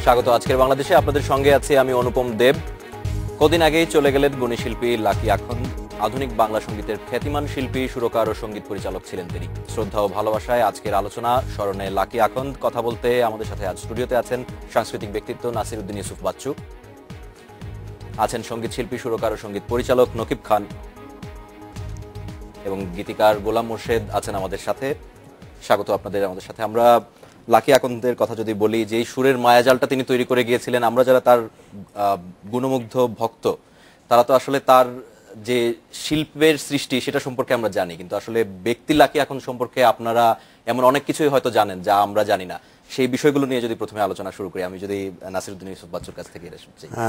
স্বাগত আজকের বাংলাদেশে। আপনাদের সঙ্গে আছি আমি অনুপম দেব। কদিন আগেই চলে গেলেন গুণী শিল্পী লাকি আখন্দ। আধুনিক বাংলা সঙ্গীতের খ্যাতিমান শিল্পী, সুরকার ও সঙ্গীত পরিচালক ছিলেন তিনি। শ্রদ্ধা ও ভালোবাসায় আজকের আলোচনা স্মরণে লাকি আখন্দ। কথা বলতে আমাদের সাথে আজ স্টুডিওতে আছেন সাংস্কৃতিক ব্যক্তিত্ব নাসির উদ্দিন ইউসুফ বাচ্চু, আছেন সঙ্গীত শিল্পী, সুরকার ও সঙ্গীত পরিচালক নকিব খান, এবং গীতিকার গোলাম মোর্শেদ আছেন আমাদের সাথে। স্বাগত আপনাদের আমাদের সাথে। আমরা লাকি আখন্দের কথা যদি বলি, যে সুরের মায়াজালটা তিনি তৈরি করে গিয়েছিলেন, আমরা যারা তার গুণমুগ্ধ ভক্ত, তারা তো আসলে তার যে শিল্পের সৃষ্টি সেটা সম্পর্কে আমরা জানি, কিন্তু আসলে ব্যক্তি লাকি আখন্দ সম্পর্কে আপনারা এমন অনেক কিছুই হয়তো জানেন যা আমরা জানি না। সেই বিষয়গুলো নিয়ে যদি প্রথমে আলোচনা শুরু করি, আমি যদি নাসির উদ্দিন ইউসুফ বাচ্চুর কাছ থেকে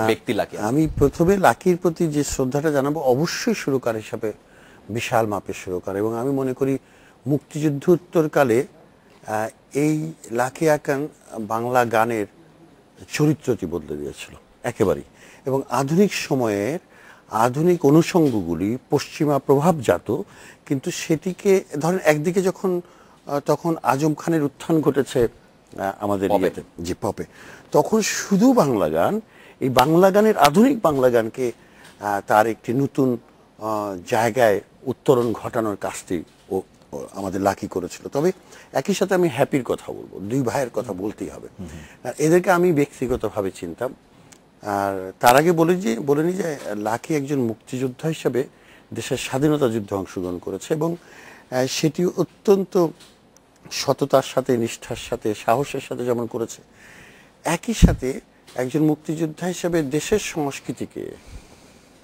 ব্যক্তি লাকি, আমি প্রথমে লাকির প্রতি যে শ্রদ্ধাটা জানাবো, অবশ্যই সুরকার হিসাবে বিশাল মাপের সুরকার, এবং আমি মনে করি মুক্তিযুদ্ধোত্তরকালে এই লাকি আখন্দ বাংলা গানের চরিত্রটি বদলে দিয়েছিল একেবারেই। এবং আধুনিক সময়ের আধুনিক অনুষঙ্গগুলি পশ্চিমা প্রভাবজাত, কিন্তু সেটিকে ধরেন একদিকে যখন তখন আজম খানের উত্থান ঘটেছে আমাদের ইয়েতে, যে পপে, তখন শুধু বাংলা গান, এই বাংলা গানের আধুনিক বাংলা গানকে তার একটি নতুন জায়গায় উত্তরণ ঘটানোর কাজটি ও আমাদের লাকি করেছিল। তবে একই সাথে আমি হ্যাপির কথা বলবো, দুই ভাইয়ের কথা বলতেই হবে। এদেরকে আমি ব্যক্তিগতভাবে চিনতাম। আর তার আগে বলে নি যে লাকি একজন মুক্তিযোদ্ধা হিসাবে দেশের স্বাধীনতা যুদ্ধে অংশগ্রহণ করেছে, এবং সেটি অত্যন্ত সততার সাথে, নিষ্ঠার সাথে, সাহসের সাথে যেমন করেছে, একই সাথে একজন মুক্তিযোদ্ধা হিসাবে দেশের সংস্কৃতিকে,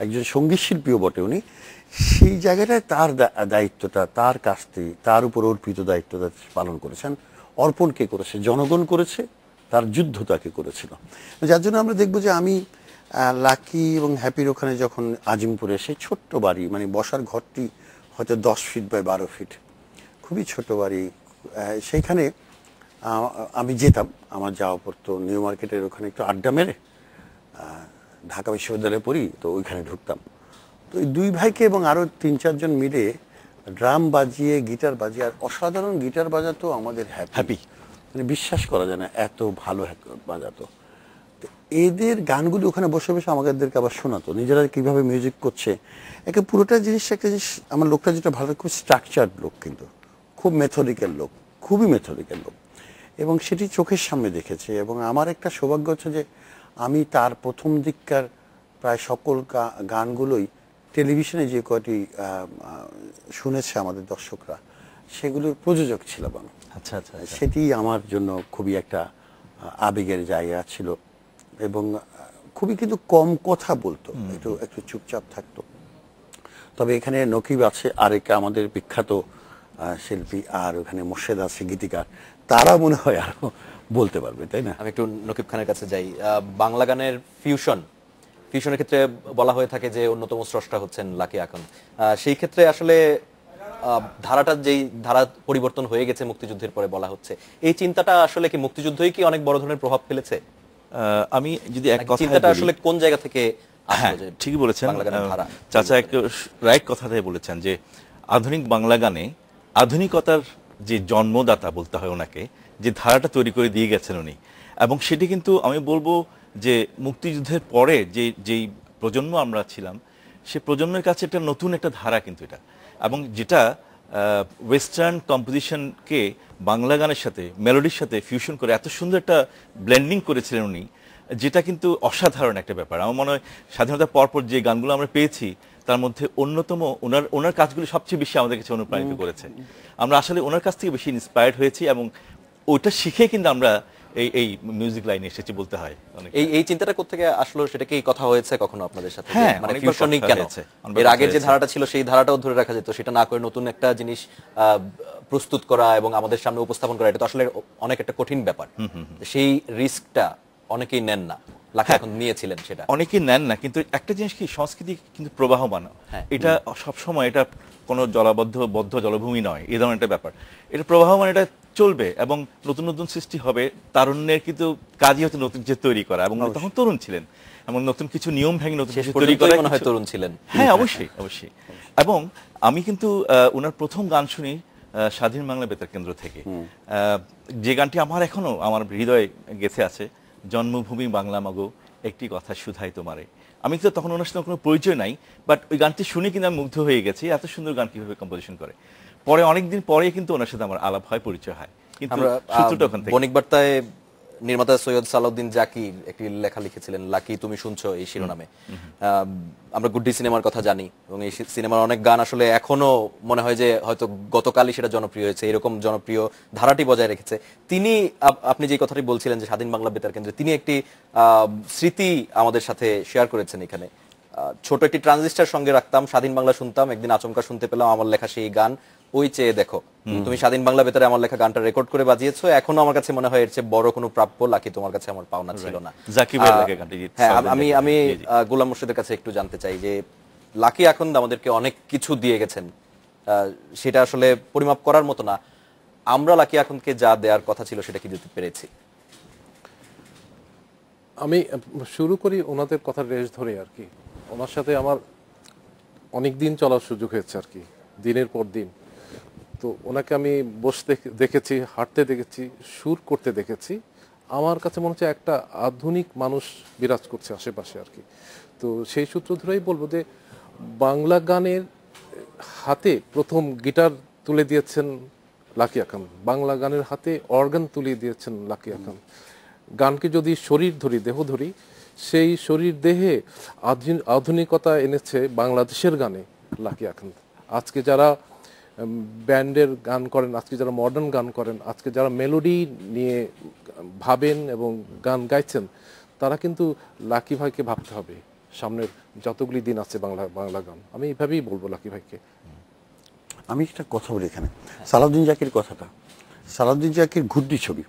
একজন সঙ্গীত শিল্পীও বটে উনি, সেই জায়গাটায় তার দায়িত্বটা, তার কাজটি, তার উপর অর্পিত দায়িত্বটা পালন করেছেন। অর্পণ কে করেছে? জনগণ করেছে, তার যুদ্ধ তাকে করেছিল। যার জন্য আমরা দেখব যে আমি লাকি এবং হ্যাপির ওখানে যখন আজিমপুরে, সেই ছোট্ট বাড়ি, মানে বসার ঘরটি হয়তো 10 ফিট বাই 12 ফিট, খুবই ছোট বাড়ি, সেইখানে আমি যেতাম। আমার যাওয়া পড়তো নিউ মার্কেটের ওখানে, একটু আড্ডা মেরে, ঢাকা বিশ্ববিদ্যালয়ে পড়ি তো ওইখানে ঢুকতাম। তো এই দুই ভাইকে এবং আরও 3-4 জন মিলে ড্রাম বাজিয়ে, গিটার বাজিয়ে, আর অসাধারণ গিটার বাজাতো আমাদের হ্যাপি, মানে বিশ্বাস করা যায় না এত ভালো বাজাতো। তো এদের গানগুলি ওখানে বসে বসে আমাদেরকে আবার শোনাতো, নিজেরা কীভাবে মিউজিক করছে। একে পুরোটা জিনিস, একটা জিনিস, আমার লোকটা যেটা ভালো, খুব স্ট্রাকচার্ড লোক, কিন্তু খুব মেথডিক্যাল লোক, খুবই মেথডিক্যাল লোক, এবং সেটি চোখের সামনে দেখেছে। এবং আমার একটা সৌভাগ্য হচ্ছে যে আমি তার প্রথম দিককার প্রায় সকল গানগুলোই টেলিভিশনে যে কয়টি শুনেছে আমাদের দর্শকরা, সেগুলোর প্রযোজক ছিলাম আমি। আচ্ছা আচ্ছা, সেটি আমার জন্য খুবই একটা আবেগের জায়গা ছিল, এবং খুবই কিন্তু কম কথা বলতো, একটু চুপচাপ থাকতো। তবে এখানে নকিব আছে, আরেক আমাদের বিখ্যাত শিল্পী, আর ওখানে মোর্শেদ আছে গীতিকার, তারা মনে হয় আরো বলতে পারবে, তাই না? আমি একটু নকিব খানের কাছে যাই। বাংলা গানের ফিউশনের ক্ষেত্রে বলা হয়ে থাকে যে অন্যতম স্রষ্টা হচ্ছেন লাকি আখন্দ। সেই ক্ষেত্রে আসলে ধারাটা যেই ধারা পরিবর্তন হয়ে গেছে মুক্তিযুদ্ধের পরে বলা হচ্ছে, এই চিন্তাটা আসলে কি মুক্তিযুদ্ধই কি অনেক বড় ধরনের প্রভাব ফেলেছে? আমি যদি এক কথা, চিন্তাটা আসলে কোন জায়গা থেকে আসলো? যে ঠিকই বলেছেন চাচা, একটু রাইট কথাটাই বলেছেন যে আধুনিক বাংলা গানে আধুনিকতার যে জন্মদাতা বলতে হয় ওনাকে, যে ধারাটা তৈরি করে দিয়ে গেছেন উনি। এবং সেটি কিন্তু আমি বলবো যে মুক্তিযুদ্ধের পরে যেই প্রজন্ম আমরা ছিলাম, সে প্রজন্মের কাছে একটা নতুন একটা ধারা কিন্তু এটা, এবং যেটা ওয়েস্টার্ন কম্পোজিশনকে বাংলা গানের সাথে, মেলোডির সাথে ফিউশন করে এত সুন্দর একটা ব্লেন্ডিং করেছিলেন উনি, যেটা কিন্তু অসাধারণ একটা ব্যাপার। আমার মনে হয় স্বাধীনতার পরপর যে গানগুলো আমরা পেয়েছি, তার মধ্যে অন্যতম ওনার কাজগুলো সবচেয়ে বেশি আমাদের কাছে অনুপ্রাণিত করেছে। আমরা আসলে ওনার কাছ থেকে বেশি ইন্সপায়ার্ড হয়েছি, এবং ওইটা শিখে কিন্তু আমরা এই মিউজিক লাইনে এসেছি বলতে হয়। এই চিন্তাটা কোত্থেকে আসলো, সেটা কি কথা হয়েছে কখনো আপনাদের সাথে? হ্যাঁ, মানে ফিউশনই কেন? এর আগের যে ধারাটা ছিল সেই ধারাটাও ধরে রাখা যেত, সেটা না করে নতুন একটা জিনিস প্রস্তুত করা এবং আমাদের সামনে উপস্থাপন করা, এটা তো আসলে অনেক একটা কঠিন ব্যাপার। সেই রিস্কটা অনেকেই নেন না, লাকি আখন্দ নিয়েছিলেন। সেটা অনেকেই নেন না, কিন্তু একটা জিনিস কি, সংস্কৃতি কিন্তু প্রবাহমান, এটা সবসময়, এটা কোনো বদ্ধ জলভূমি নয়, এই ধরনের একটা ব্যাপার। এটা প্রবাহমান, এটা চলবে, এবং নতুন নতুন সৃষ্টি হবে। তারুণ্যের কিন্তু কাজই হচ্ছে নতুন কিছু তৈরি করা, এবং তখন তরুণ ছিলেন, এবং নতুন কিছু নিয়ম ভেঙে নতুন কিছু তৈরি করা। মনে হয় তরুণ ছিলেন। হ্যাঁ, অবশ্যই অবশ্যই। এবং আমি কিন্তু ওনার প্রথম গান শুনি স্বাধীন বাংলা বেতার কেন্দ্র থেকে, যে গানটি আমার এখনো আমার হৃদয়ে গেঁথে আছে, জন্মভূমি বাংলা মাগো একটি কথা শুধাই তোমারে। আমি তো তখন ওনার সাথে কোনো পরিচয় নাই, বাট ওই গানটি শুনে কিন্তু আমি মুগ্ধ হয়ে গেছি, এত সুন্দর গান কিভাবে কম্পোজিশন করে। পরে অনেকদিন পরে কিন্তু ওনার সাথে আমার আলাপ হয়, পরিচয় হয়, কিন্তু আমরা সূত্রটা ওখান থেকে। বণিক বার্তায় নির্মাতা সৈয়দ সালাউদ্দিন জাকির একটি লেখা লিখেছিলেন, লাকি তুমি শুনছো, এই শিরোনামে। আমরা গুড্ডি সিনেমার কথা জানি এবং এই সিনেমার অনেক গান আসলে এখনো মনে হয় যে হয়তো গতকালই সেটা জনপ্রিয় হয়েছে, এরকম জনপ্রিয় ধারাটি বজায় রেখেছে তিনি। আপনি যে কথাটি বলছিলেন যে স্বাধীন বাংলা বেতার কেন্দ্রে, তিনি একটি স্মৃতি আমাদের সাথে শেয়ার করেছেন এখানে। ছোট একটি ট্রানজিস্টার সঙ্গে রাখতাম, স্বাধীন বাংলা শুনতাম, একদিন আচমকা শুনতে পেলাম আমার লেখা সেই গান, ওই চেয়ে দেখো। তুমি স্বাধীন বাংলা বেতারে আমার লেখা গানটা রেকর্ড করে বাজিয়েছো, এখনো আমার কাছে মনে হয় এর চেয়ে বড় কোনো প্রাপ্য লাকি তোমার কাছে আমার পাওনা ছিল না। জাকির ভাইয়ের লেখা গানটি। হ্যাঁ, আমি গোলাম মুর্শিদের কাছে একটু জানতে চাই যে লাকি আখন্দ আমাদেরকে অনেক কিছু দিয়ে গেছেন, সেটা আসলে পরিমাপ করার মতো না। আমরা লাকি আখন্দকে যা দেওয়ার কথা ছিল সেটা কি দিতে পেরেছি? আমি শুরু করি ওনাদের কথার রেশ ধরে আর কি। ওনার সাথে আমার অনেক দিন চলার সুযোগ হয়েছে আর কি, দিনের পর দিন। তো ওনাকে আমি বসতে দেখেছি, হাঁটতে দেখেছি, সুর করতে দেখেছি। আমার কাছে মনে হচ্ছে একটা আধুনিক মানুষ বিরাজ করছে আশেপাশে আর কি। তো সেই সূত্র ধরেই বলবো যে বাংলা গানের হাতে প্রথম গিটার তুলে দিয়েছেন লাকি আখন্দ, বাংলা গানের হাতে অর্গান তুলে দিয়েছেন লাকি আখন্দ। গানকে যদি শরীর ধরি, দেহ ধরি, সেই শরীর দেহে আধুনিকতা এনেছে বাংলাদেশের গানে লাকি আখন্দ। আজকে যারা ব্যান্ডের গান করেন, আজকে যারা মডার্ন গান করেন, আজকে যারা মেলোডি নিয়ে ভাবেন এবং গান গাইছেন, তারা কিন্তু লাকি ভাইকে ভাবতে হবে সামনের যতগুলি দিন আছে বাংলা গান। আমি এইভাবেই বলবো লাকি ভাইকে। আমি একটা কথা বলি এখানে, সালাউদ্দিন জাকির কথাটা। সালাউদ্দিন জাকির ঘুড্ডি ছবি,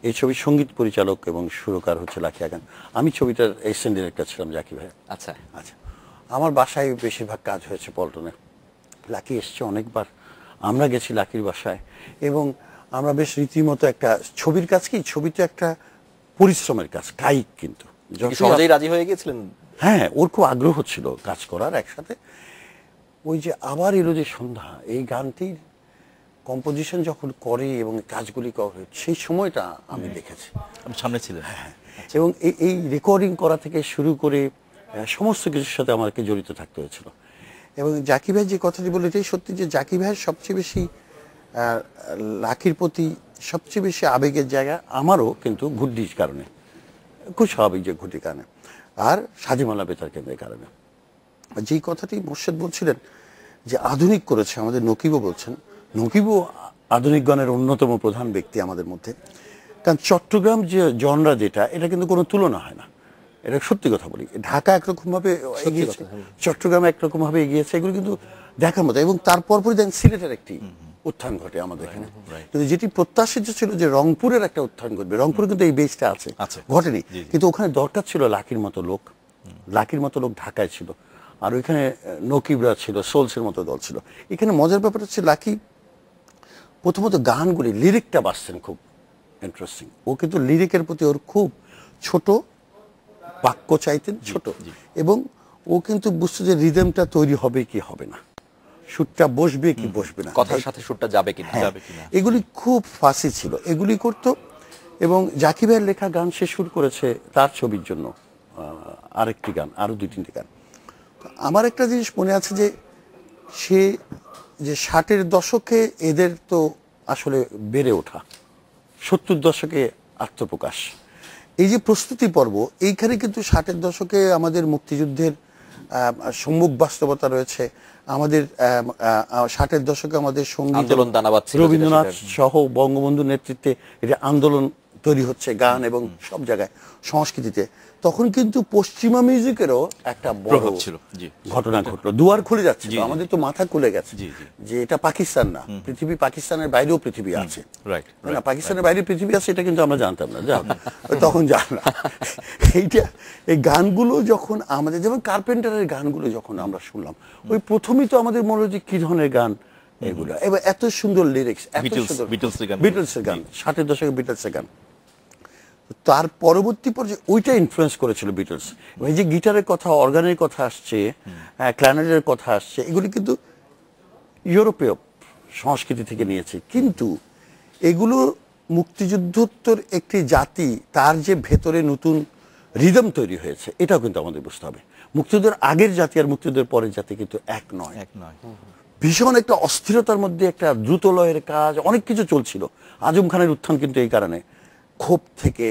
এই ছবির সঙ্গীত পরিচালক এবং সুরকার হচ্ছে লাকি আখন্দ। আমি ছবিটার অ্যাসিস্ট্যান্ট ডিরেক্টর ছিলাম জাকি ভাই। আচ্ছা আচ্ছা, আমার বাসায় বেশিরভাগ কাজ হয়েছে পল্টনে। লাকি এসছে অনেকবার, আমরা গেছি লাকির বাসায়, এবং আমরা বেশ রীতিমতো একটা ছবির কাজ, কি ছবি তো একটা পরিশ্রমের কাজ, কায়িক, কিন্তু সহজেই রাজি হয়ে গিয়েছিলেন। হ্যাঁ, ওর খুব আগ্রহ ছিল কাজ করার একসাথে। ওই যে আবার এলো যে সন্ধ্যা, এই গানটির কম্পোজিশন যখন করে এবং কাজগুলি করে, সেই সময়টা আমি দেখেছি। আমি সামনে ছিলেন। হ্যাঁ, এবং এই রেকর্ডিং করা থেকে শুরু করে সমস্ত কিছুর সাথে আমাকে জড়িত থাকতে হয়েছিল। এবং জাকি ভাই যে কথাটি বলে, এটাই সত্যি যে জাকি ভাইয়ের সবচেয়ে বেশি লাকির প্রতি সবচেয়ে বেশি আবেগের জায়গা আমারও কিন্তু ঘুড্ডির কারণে, খুব স্বাভাবিক যে ঘুড্ডির কারণে, আর স্বাধীন বাংলা বেতার কেন্দ্রের কারণে। যেই কথাটি মোর্শেদ বলছিলেন যে আধুনিক করেছে, আমাদের নকিবও বলছেন, নকিবও আধুনিক গানের অন্যতম প্রধান ব্যক্তি আমাদের মধ্যে। কারণ চট্টগ্রাম যে জনরা, যেটা, এটা কিন্তু কোনো তুলনা হয় না, এটা সত্যি কথা বলি। ঢাকা একরকমভাবে এগিয়েছে, চট্টগ্রাম একরকমভাবে এগিয়েছে, এগুলো কিন্তু দেখার মতো। এবং তারপর দেখেন সিলেটের একটি উত্থান ঘটে আমাদের এখানে, কিন্তু যেটি প্রত্যাশিত ছিল যে রংপুরের একটা উত্থান ঘটবে, রংপুরে কিন্তু এই বেসটা আছে, ঘটেনি। কিন্তু ওখানে দরকার ছিল লাকির মতো লোক, লাকির মতো লোক ঢাকায় ছিল, আর ওইখানে নকিবরা ছিল, সোলসের মতো দল ছিল। এখানে মজার ব্যাপার হচ্ছে লাকি প্রথমত গানগুলি, লিরিকটা বাসছেন খুব ইন্টারেস্টিং। ও কিন্তু লিরিকের প্রতি ওর খুব ছোট বাক্য চাইতেন, ছোট, এবং ও কিন্তু বুঝতো যে রিদমটা তৈরি হবে কি হবে না, সুরটা বসবে কি বসবে না, কথার সাথে সুরটা যাবে কি না। এগুলি খুব ফাঁসি ছিল, এগুলি করতো। এবং জাকি ভাইয়ের লেখা গান সে সুর করেছে তার ছবির জন্য আরেকটি গান, আরো 2-3টি গান। আমার একটা জিনিস মনে আছে যে সে যে 60-এর দশকে এদের তো আসলে বেড়ে ওঠা, 70 দশকে আত্মপ্রকাশ, এই যে প্রস্তুতি পর্ব, এইখানে কিন্তু 60-এর দশকে আমাদের মুক্তিযুদ্ধের সম্মুখ বাস্তবতা রয়েছে। আমাদের 60-এর দশকে আমাদের সঙ্গীত আন্দোলন দানাবাদ ছিল, রবীন্দ্রনাথ সহ বঙ্গবন্ধুর নেতৃত্বে এটা আন্দোলন তৈরি হচ্ছে, গান এবং সব জায়গায় সংস্কৃতিতে। তখন কিন্তু পশ্চিমা মিউজিকেরও একটা বড় ঘটনা ঘটলো, দুয়ার খুলে যাচ্ছে। আমাদের তো মাথা খুলে গেছে যে এটা পাকিস্তান না, পৃথিবী, পাকিস্তানের বাইরেও পৃথিবী আছে, না পাকিস্তানের বাইরে পৃথিবী আছে, এটা কিন্তু আমরা জানতাম না, তখন জানলাম। এইটা, এই গানগুলো যখন আমাদের, যেমন কার্পেন্টারের গানগুলো যখন আমরা শুনলাম, ওই প্রথমেই তো আমাদের মনে হলো যে কি ধরনের গান এগুলো, এবার এত সুন্দর লিরিক্স, এত সুন্দর বিটলসের গান, 60-এর দশকে বিটলসের গান। তার পরবর্তী পর্যায়ে ওইটা ইনফ্লুয়েন্স করেছিল বিটলস। এই যে গিটারের কথা, অর্গানের কথা আসছে, ক্ল্যারিনেটের কথা আসছে, এগুলি কিন্তু ইউরোপীয় সংস্কৃতি থেকে নিয়েছে, কিন্তু এগুলো মুক্তিযুদ্ধোত্তর একটি জাতি, তার যে ভেতরে নতুন রিদম তৈরি হয়েছে, এটাও কিন্তু আমাদের বুঝতে হবে। মুক্তিযুদ্ধের আগের জাতি আর মুক্তিযুদ্ধের পরের জাতি কিন্তু এক নয়। ভীষণ একটা অস্থিরতার মধ্যে একটা দ্রুত লয়ের কাজ, অনেক কিছু চলছিল। আজম খানের উত্থান কিন্তু এই কারণে, ক্ষোভ থেকে,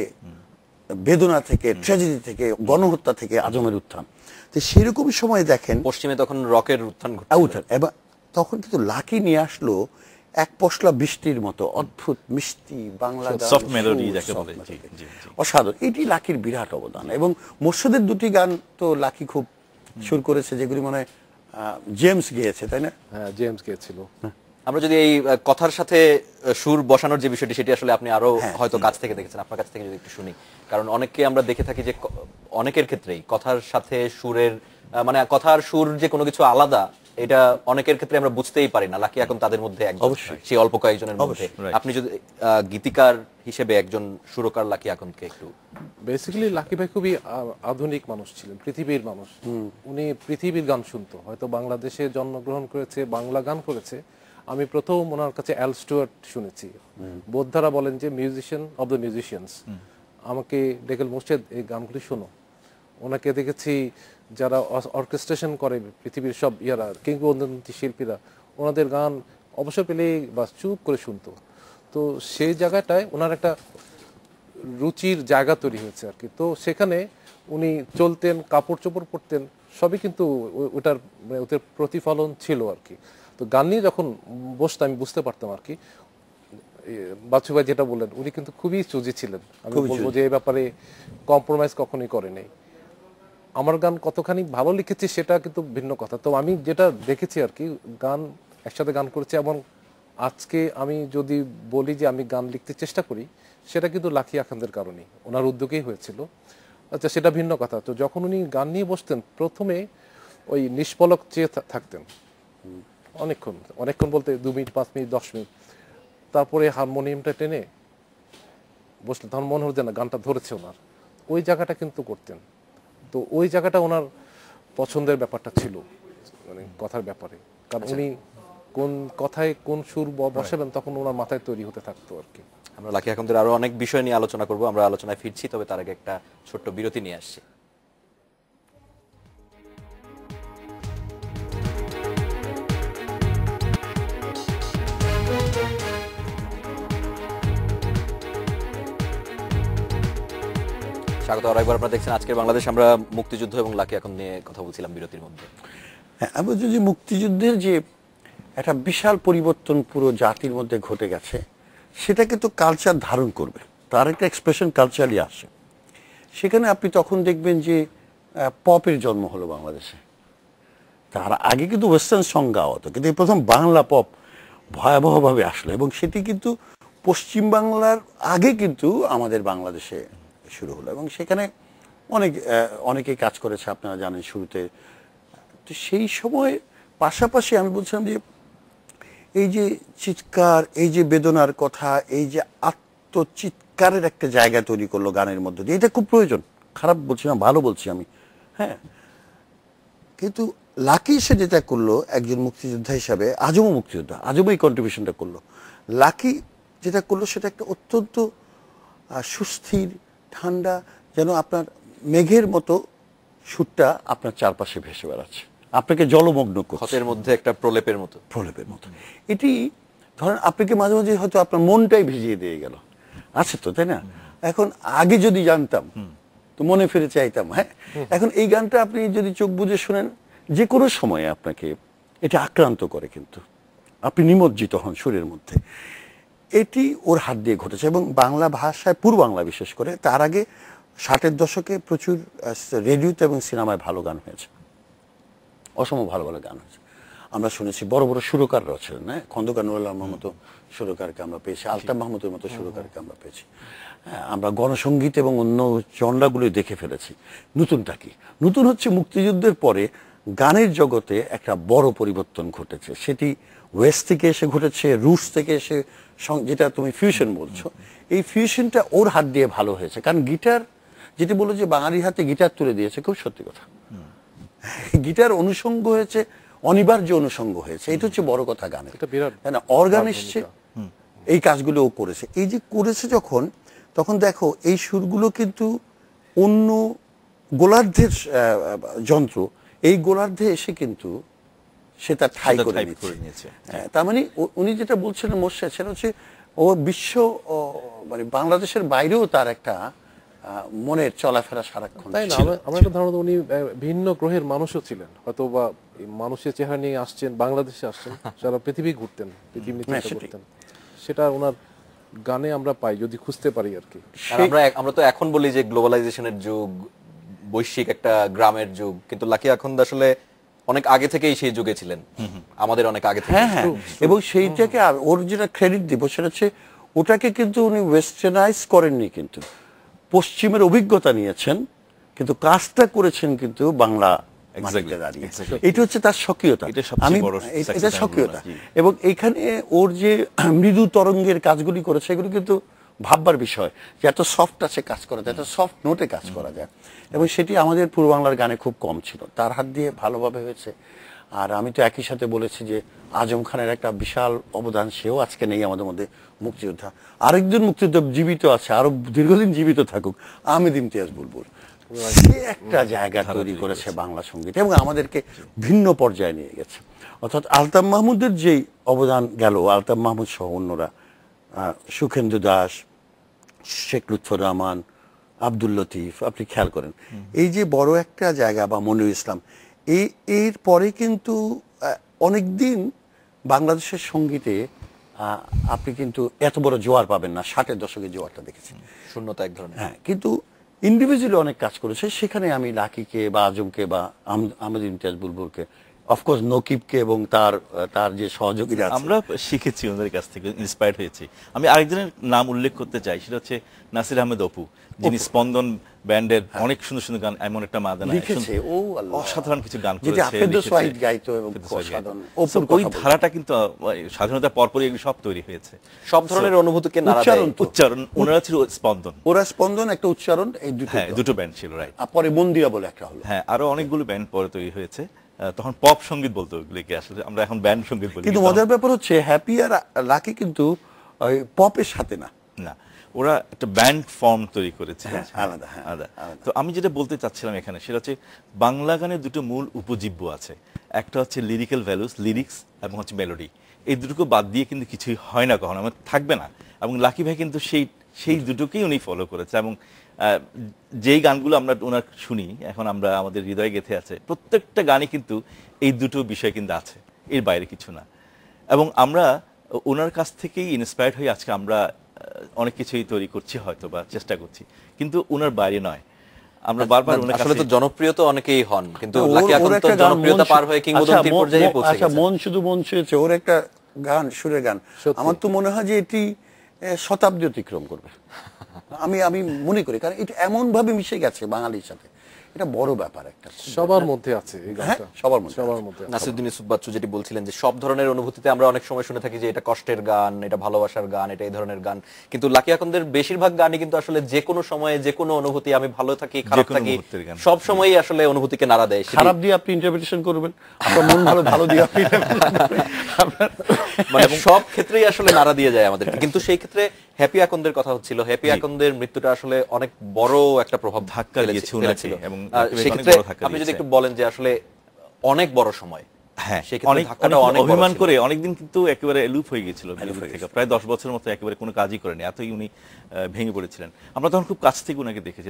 বেদনা থেকে, ট্র্যাজেডি থেকে, গণহত্যা থেকে আজমের উত্থান। তো সেরকম সময় দেখেন পশ্চিমে তখন রকের উত্থান উত্থান, এবার তখন কিন্তু লাকি নিয়ে আসলো এক পশলা বৃষ্টির মতো অদ্ভুত মিষ্টি বাংলা গান, সফট মেলোডি সুর, যাকে soft বলে। জি, melody। জি, জি। অসাধারণ, এটি লাকির বিরাট অবদান। এবং মোর্শেদের দুটি গান তো লাকি খুব সুর করেছে, যেগুলি মনে হয় জেমস গেয়েছে, তাই না? হ্যাঁ, জেমস গেয়েছিল। আমরা যদি এই কথার সাথে সুর বসানোর যে বিষয়টি, সেটি আসলে আপনি আরো হ্যাঁ, হয়তো কাছ থেকে দেখেছেন, আপনার কাছ থেকে যদি একটু শুনি। কারণ অনেককে আমরা দেখে থাকি যে অনেকের ক্ষেত্রেই কথার সাথে সুরের মানে কথার সুর যে কোনো কিছু আলাদা, এটা অনেকের ক্ষেত্রে আমরা বুঝতেই পারি না। লাকি এখন তাদের মধ্যে একজন, অবশ্যই। সেই অল্প কয়েকজনের মধ্যে। অবশ্যই, right. আপনি যদি গীতিকার হিসেবে একজন সুরকার লাকি এখনকে একটু বেসিক্যালি লাকি ভাই খুবই আধুনিক মানুষ ছিলেন, পৃথিবীর মানুষ। উনি পৃথিবীর গান শুনতো। হয়তো বাংলাদেশে জন্মগ্রহণ করেছে, বাংলা গান করেছে। আমি প্রথম ওনার কাছে অ্যাল স্টুয়ার্ট শুনেছি। বোদ্ধারা বলেন যে মিউজিশিয়ান অব দ্য মিউজিশিয়ানস। আমাকে ডেকেল মোর্শেদ এই গানগুলি শোনো। ওনাকে দেখেছি যারা অর্কেস্ট্রেশন করে পৃথিবীর সব ইয়ারা, কিংবদন্তি শিল্পীরা, ওনাদের গান অবসর পেলেই বা চুপ করে শুনতো। তো সেই জায়গাটায় ওনার একটা রুচির জায়গা তৈরি হয়েছে আর কি। তো সেখানে উনি চলতেন, কাপড় চোপড় পরতেন, সবই কিন্তু ওটার মানে ওদের প্রতিফলন ছিল আর কি। তো গান নিয়ে যখন বসতাম আমি বুঝতে পারতাম আর কি। বাচ্চু ভাই যেটা বললেন, উনি কিন্তু খুবই চুজি ছিলেন। আমি বলবো যে এই ব্যাপারে কম্প্রোমাইজ কখনোই করে নেই। আমার গান কতখানি ভালো লিখেছি সেটা কিন্তু ভিন্ন কথা। তো আমি যেটা দেখেছি আর কি, গান একসাথে গান করেছি, এবং আজকে আমি যদি বলি যে আমি গান লিখতে চেষ্টা করি, সেটা কিন্তু লাকি আখান্দের কারণেই, ওনার উদ্যোগেই হয়েছিল। আচ্ছা, সেটা ভিন্ন কথা। তো যখন উনি গান নিয়ে বসতেন, প্রথমে ওই নিষ্পলক চেয়ে থাকতেন অনেকক্ষণ বলতে 2 মিনিট, 5 মিনিট, 10 মিনিট। তারপরে হারমোনিয়ামটা টেনে বসলেন, তখন মনে হচ্ছে না গানটা ধরেছে ওনার। ওই জায়গাটা কিন্তু করতেন। তো ওই জায়গাটা ওনার পছন্দের ব্যাপারটা ছিল, মানে কথার ব্যাপারে। কারণ উনি কোন কথায় কোন সুর বসাবেন, তখন ওনার মাথায় তৈরি হতে থাকতো আর কি। আমরা লাকি আহমদের আরো অনেক বিষয় নিয়ে আলোচনা করব। আমরা আলোচনায় ফিরছি, তবে তার আগে একটা ছোট্ট বিরতি নিয়ে আসছি। স্বাগত আরেকবার। আপনারা দেখছেন আজকের বাংলাদেশ। আমরা মুক্তিযুদ্ধ এবং লাকি আহমদ নিয়ে কথা বলছিলাম বিরতির মধ্যে। হ্যাঁ, আমি বলছি যে মুক্তিযুদ্ধের যে একটা বিশাল পরিবর্তন পুরো জাতির মধ্যে ঘটে গেছে, সেটা কিন্তু কালচার ধারণ করবে, তার একটা এক্সপ্রেশন কালচারই আসে। সেখানে আপনি তখন দেখবেন যে পপের জন্ম হলো বাংলাদেশে। তার আগে কিন্তু ওয়েস্টার্ন সং গাওয়া হতো, কিন্তু এই প্রথম বাংলা পপ ভয়াবহভাবে আসলো, এবং সেটি কিন্তু পশ্চিম বাংলার আগে কিন্তু আমাদের বাংলাদেশে শুরু হলো, এবং সেখানে অনেকেই কাজ করেছে, আপনারা জানেন শুরুতে। তো সেই সময় পাশাপাশি আমি বলছিলাম যে এই যে চিৎকার, এই যে বেদনার কথা, এই যে আত্মচিৎকারের একটা জায়গা তৈরি করলো গানের মধ্যে দিয়ে, এটা খুব প্রয়োজন। খারাপ বলছি না, ভালো বলছি আমি, হ্যাঁ। কিন্তু লাকি সে যেটা করলো একজন মুক্তিযোদ্ধা হিসাবে, আজমও মুক্তিযোদ্ধা, আজমও এই কন্ট্রিবিউশনটা করলো। লাকি যেটা করলো সেটা একটা অত্যন্ত সুস্থির, ঠান্ডা, যেন আপনার মেঘের মতো সুরটা আপনার চারপাশে ভেসে বেড়াচ্ছে, আপনাকে জলমগ্ন করছে, ক্ষতের মধ্যে একটা প্রলেপের মতো। এটি ধরেন আপনাকে মাঝে মাঝে হয়তো আপনার মনটাই ভিজিয়ে দিয়ে গেল, আছে তো, তাই না? এখন আগে যদি জানতাম তো মনে ফিরে চাইতাম, হ্যাঁ। এখন এই গানটা আপনি যদি চোখ বুজে শুনেন, যে কোনো সময়ে আপনাকে এটা আক্রান্ত করে, কিন্তু আপনি নিমজ্জিত হন সুরের মধ্যে। এটি ওর হাত দিয়ে ঘটেছে, এবং বাংলা ভাষায়, পূর্ব বাংলা বিশেষ করে, তার আগে 60-এর দশকে প্রচুর রেডিওতে এবং সিনেমায় ভালো গান হয়েছে, অসম ভালো ভালো গান হয়েছে। আমরা শুনেছি বড় বড় সুরকাররাও ছিলেন, হ্যাঁ। খন্দকার নুরুল আলমের মতো সুরকারকে আমরা পেয়েছি, আলতাফ মাহমুদের মতো সুরকারকে আমরা পেয়েছি। হ্যাঁ, আমরা গণসঙ্গীত এবং অন্য জনরাগুলো দেখে ফেলেছি। নতুনটা কি? নতুন হচ্ছে মুক্তিযুদ্ধের পরে গানের জগতে একটা বড় পরিবর্তন ঘটেছে। সেটি ওয়েস্ট থেকে এসে ঘটেছে, রুশ থেকে এসে, যেটা তুমি ফিউশন বলছো, এই ফিউশনটা ওর হাত দিয়ে ভালো হয়েছে। কারণ গিটার, যেটি বলো যে বাঙালির হাতে গিটার তুলে দিয়েছে, খুব সত্যি কথা। গিটার অনুষঙ্গ হয়েছে, অনিবার্য অনুষঙ্গ হয়েছে, এটা হচ্ছে বড় কথা গানের। অর্গান এসছে, এই কাজগুলো ও করেছে। এই যে করেছে যখন, তখন দেখো এই সুরগুলো কিন্তু অন্য গোলার্ধের যন্ত্র, এই গোলার্ধে এসে কিন্তু সে তার ঠাঁই সেটা করে type নিচ্ছে। করে নিয়েছে। হ্যাঁ, তার মানে উনি যেটা বলছিলেন মোর্শেদ, সেটা হচ্ছে ও বিশ্ব মানে বাংলাদেশের বাইরেও তার একটা মনের চলাফেরা সারাক্ষণ তাই না? ছিল। আমার একটা ধারণা উনি ভিন্ন গ্রহের মানুষও ছিলেন, হয়তো বা এই মানুষের চেহারা নিয়ে আসছেন, বাংলাদেশে আসছেন, সারা পৃথিবী ঘুরতেন, পৃথিবী নিয়ে হ্যাঁ, চিন্তা সেটাই। করতেন। সেটা ওনার গানে আমরা পাই, যদি খুঁজতে পারি আর কি। আর আমরা তো এখন বলি যে গ্লোবালাইজেশনের যুগ, বৈশ্বিক একটা গ্রামের যুগ, কিন্তু লাকি আখন্দ আসলে অনেক আগে থেকেই সেই যুগে ছিলেন, আমাদের অনেক আগে থেকে। হ্যাঁ, হ্যাঁ, এবং সেইটাকে ওর যেটা ক্রেডিট দিব সেটা হচ্ছে ওটাকে কিন্তু উনি ওয়েস্টার্নাইজ করেননি, কিন্তু পশ্চিমের অভিজ্ঞতা নিয়েছেন, কিন্তু কাজটা করেছেন কিন্তু বাংলা মাটিতে দাঁড়িয়ে। এটা হচ্ছে তার স্বকীয়তা। এটা সবচেয়ে বড় এটা success স্বকীয়তা। আমি বলবো, জি। এবং এখানে ওর যে মৃদু তরঙ্গের কাজগুলি করেছে, এগুলো কিন্তু ভাববার বিষয় যে এত সফট আছে কাজ করা যায়, এত সফট নোটে কাজ করা যায়, এবং সেটি আমাদের পূর্ব বাংলার গানে খুব কম ছিল। তার হাত দিয়ে ভালোভাবে হয়েছে। আর আমি তো একই সাথে বলেছি যে আজম খানের একটা বিশাল অবদান, সেও আজকে নেই আমাদের মধ্যে, মুক্তিযোদ্ধা। আরেকজন মুক্তিযোদ্ধা জীবিত আছে, আরো দীর্ঘদিন জীবিত থাকুক, আহমেদ ইমতিয়াজ বুলবুল। সে একটা জায়গা তৈরি করেছে বাংলা সঙ্গীত এবং আমাদেরকে ভিন্ন পর্যায়ে নিয়ে গেছে। অর্থাৎ আলতাফ মাহমুদের যেই অবদান গেল, আলতাফ মাহমুদ সহ অন্যরা, সুখেন্দু দাস, শেখ লুৎফর রহমান, আব্দুল লতিফ, আপনি খেয়াল করেন এই যে বড় একটা জায়গা, বা মনিরুল ইসলাম, এর পরে কিন্তু অনেকদিন বাংলাদেশের সঙ্গীতে আপনি কিন্তু এত বড় জোয়ার পাবেন না। 60-এর দশকের জোয়ারটা দেখেছেন, শূন্যতা এক ধরনের। হ্যাঁ, কিন্তু ইন্ডিভিজুয়ালি অনেক কাজ করেছে। সেখানে আমি লাকিকে বা আজমকে বা আহমেদ ইমতিয়াজ বুলবুলকে, অফকোর্স নকিবকে এবং তার যে সহযোগীরা আছে, আমরা শিখেছি ওদের কাছ থেকে, ইন্সপায়ার্ড হয়েছি। আমি আরেকজনের নাম উল্লেখ করতে চাই, সেটা হচ্ছে নাসির আহমেদ অপু, যিনি স্পন্দন ব্যান্ডের অনেক সুন্দর সুন্দর গান, এমন একটা মাদানা, লিখেছে। ও আল্লাহ, অসাধারণ কিছু গান যেটা করেছে, আফেদুস লিখেছে। ওয়াহিদ গাইতো এবং আফেদুস ওয়াহিদ অসাধারণ। গাইতো। অপুর So, ওই কথা বলবো। ধারাটা কিন্তু স্বাধীনতার পরপরই এগুলো সব তৈরি হয়েছে। সব ধরনের অনুভূতিকে নাড়া দেয়। উচ্চারণ তো। উচ্চারণ, ওনারা ছিল স্পন্দন। ওরা স্পন্দন, একটা উচ্চারণ, এই দুটো। হ্যাঁ, দুটো ব্যান্ড ছিল, রাইট। আর পরে মন্দিরা বলে একটা হলো। হ্যাঁ, আরো অনেকগুলো ব্যান্ড পরে তৈরি হয়েছে। তখন পপ সঙ্গীত বলতো ওগুলিকে, আসলে আমরা এখন ব্যান্ড সঙ্গীত বলি। কিন্তু মজার ব্যাপার হচ্ছে হ্যাপি আর লাকি কিন্তু ওই পপের সাথে না, না, ওরা একটা ব্যান্ড ফর্ম তৈরি করেছে। হ্যাঁ, আলাদা, হ্যাঁ, আলাদা। আলাদা। তো আমি যেটা বলতে চাচ্ছিলাম এখানে, সেটা হচ্ছে বাংলা গানের দুটো মূল উপজীব্য আছে। একটা হচ্ছে লিরিক্যাল ভ্যালুস, লিরিক্স, এবং হচ্ছে মেলোডি। এই দুটোকে বাদ দিয়ে কিন্তু কিছুই হয় না, কখনো আমার থাকবে না। এবং লাকি ভাই কিন্তু সেই দুটোকেই উনি ফলো করেছে। এবং যেই গানগুলো আমরা ওনার শুনি এখন, আমরা আমাদের হৃদয়ে গেঁথে আছে, প্রত্যেকটা গানই কিন্তু এই দুটো বিষয় কিন্তু আছে, এর বাইরে কিছু না। এবং আমরা ওনার কাছ থেকেই ইন্সপায়ার্ড হয়ে আজকে আমরা অনেক কিছুই তৈরি করছি, হয়তো বা চেষ্টা করছি, কিন্তু ওনার বাইরে নয়। আমরা বারবার ওনার আসলে তো কাছে, জনপ্রিয় তো অনেকেই হন, কিন্তু ওর লাকি আখন্দ একটা গান জনপ্রিয়তা মন পার হয়ে কিংবদন্তির পর্যায়ে পৌঁছে আচ্ছা, গেছে। মন শুধু মন ছুঁয়েছে, ওর একটা গান, সুরের গান, সত্যি। আমার তো মনে হয় যে এটি শতাব্দী অতিক্রম করবে। আমি মনে করি, কারণ এটা এমন ভাবে মিশে গেছে বাঙালির সাথে, এটা বড় ব্যাপার একটা। সবার মধ্যে আছে এই হ্যাঁ, গানটা, সবার মধ্যে সবার আছে। মধ্যে আছে। নাসিরুদ্দিন ইউসুফ বাচ্চু যেটি বলছিলেন যে সব ধরনের অনুভূতিতে আমরা অনেক সময় শুনে থাকি যে এটা কষ্টের গান, এটা ভালোবাসার গান, এটা এই ধরনের গান, কিন্তু লাকি আখন্দের বেশিরভাগ গানই কিন্তু আসলে যে কোনো সময়ে যে কোনো অনুভূতি, আমি ভালো থাকি খারাপ যেকোনো থাকি, মুহূর্তের গান। সব সময়ই আসলে অনুভূতিকে নাড়া দেয়। খারাপ দিয়ে আপনি ইন্টারপ্রিটেশন করবেন, আপনার মন ভালো, ভালো দিয়ে আপনি মানে সব ক্ষেত্রেই আসলে নাড়া দিয়ে যায় আমাদেরকে। কিন্তু সেই ক্ষেত্রে হ্যাপি আকন্দের কথা হচ্ছিল, হ্যাপি আকন্দের মৃত্যুটা আসলে অনেক বড় একটা প্রভাব ধাক্কা দিয়েছে ওনাকে, এবং সেক্ষেত্রে অনেক বড় ধাক্কা আপনি যদি দিয়েছে। একটু বলেন যে আসলে অনেক বড় সময়, হ্যাঁ, সেক্ষেত্রে অনেক ধাক্কাটা অনেক বড় অভিমান ছিল। করে অনেকদিন কিন্তু একেবারে এলুপ হয়ে গেছিল মিউজিক থেকে, প্রায় 10 বছরের মতো একেবারে কোনো কাজই করেনি, এতই উনি ভেঙে পড়েছিলেন। আমরা তখন খুব কাছ থেকে উনাকে দেখেছি।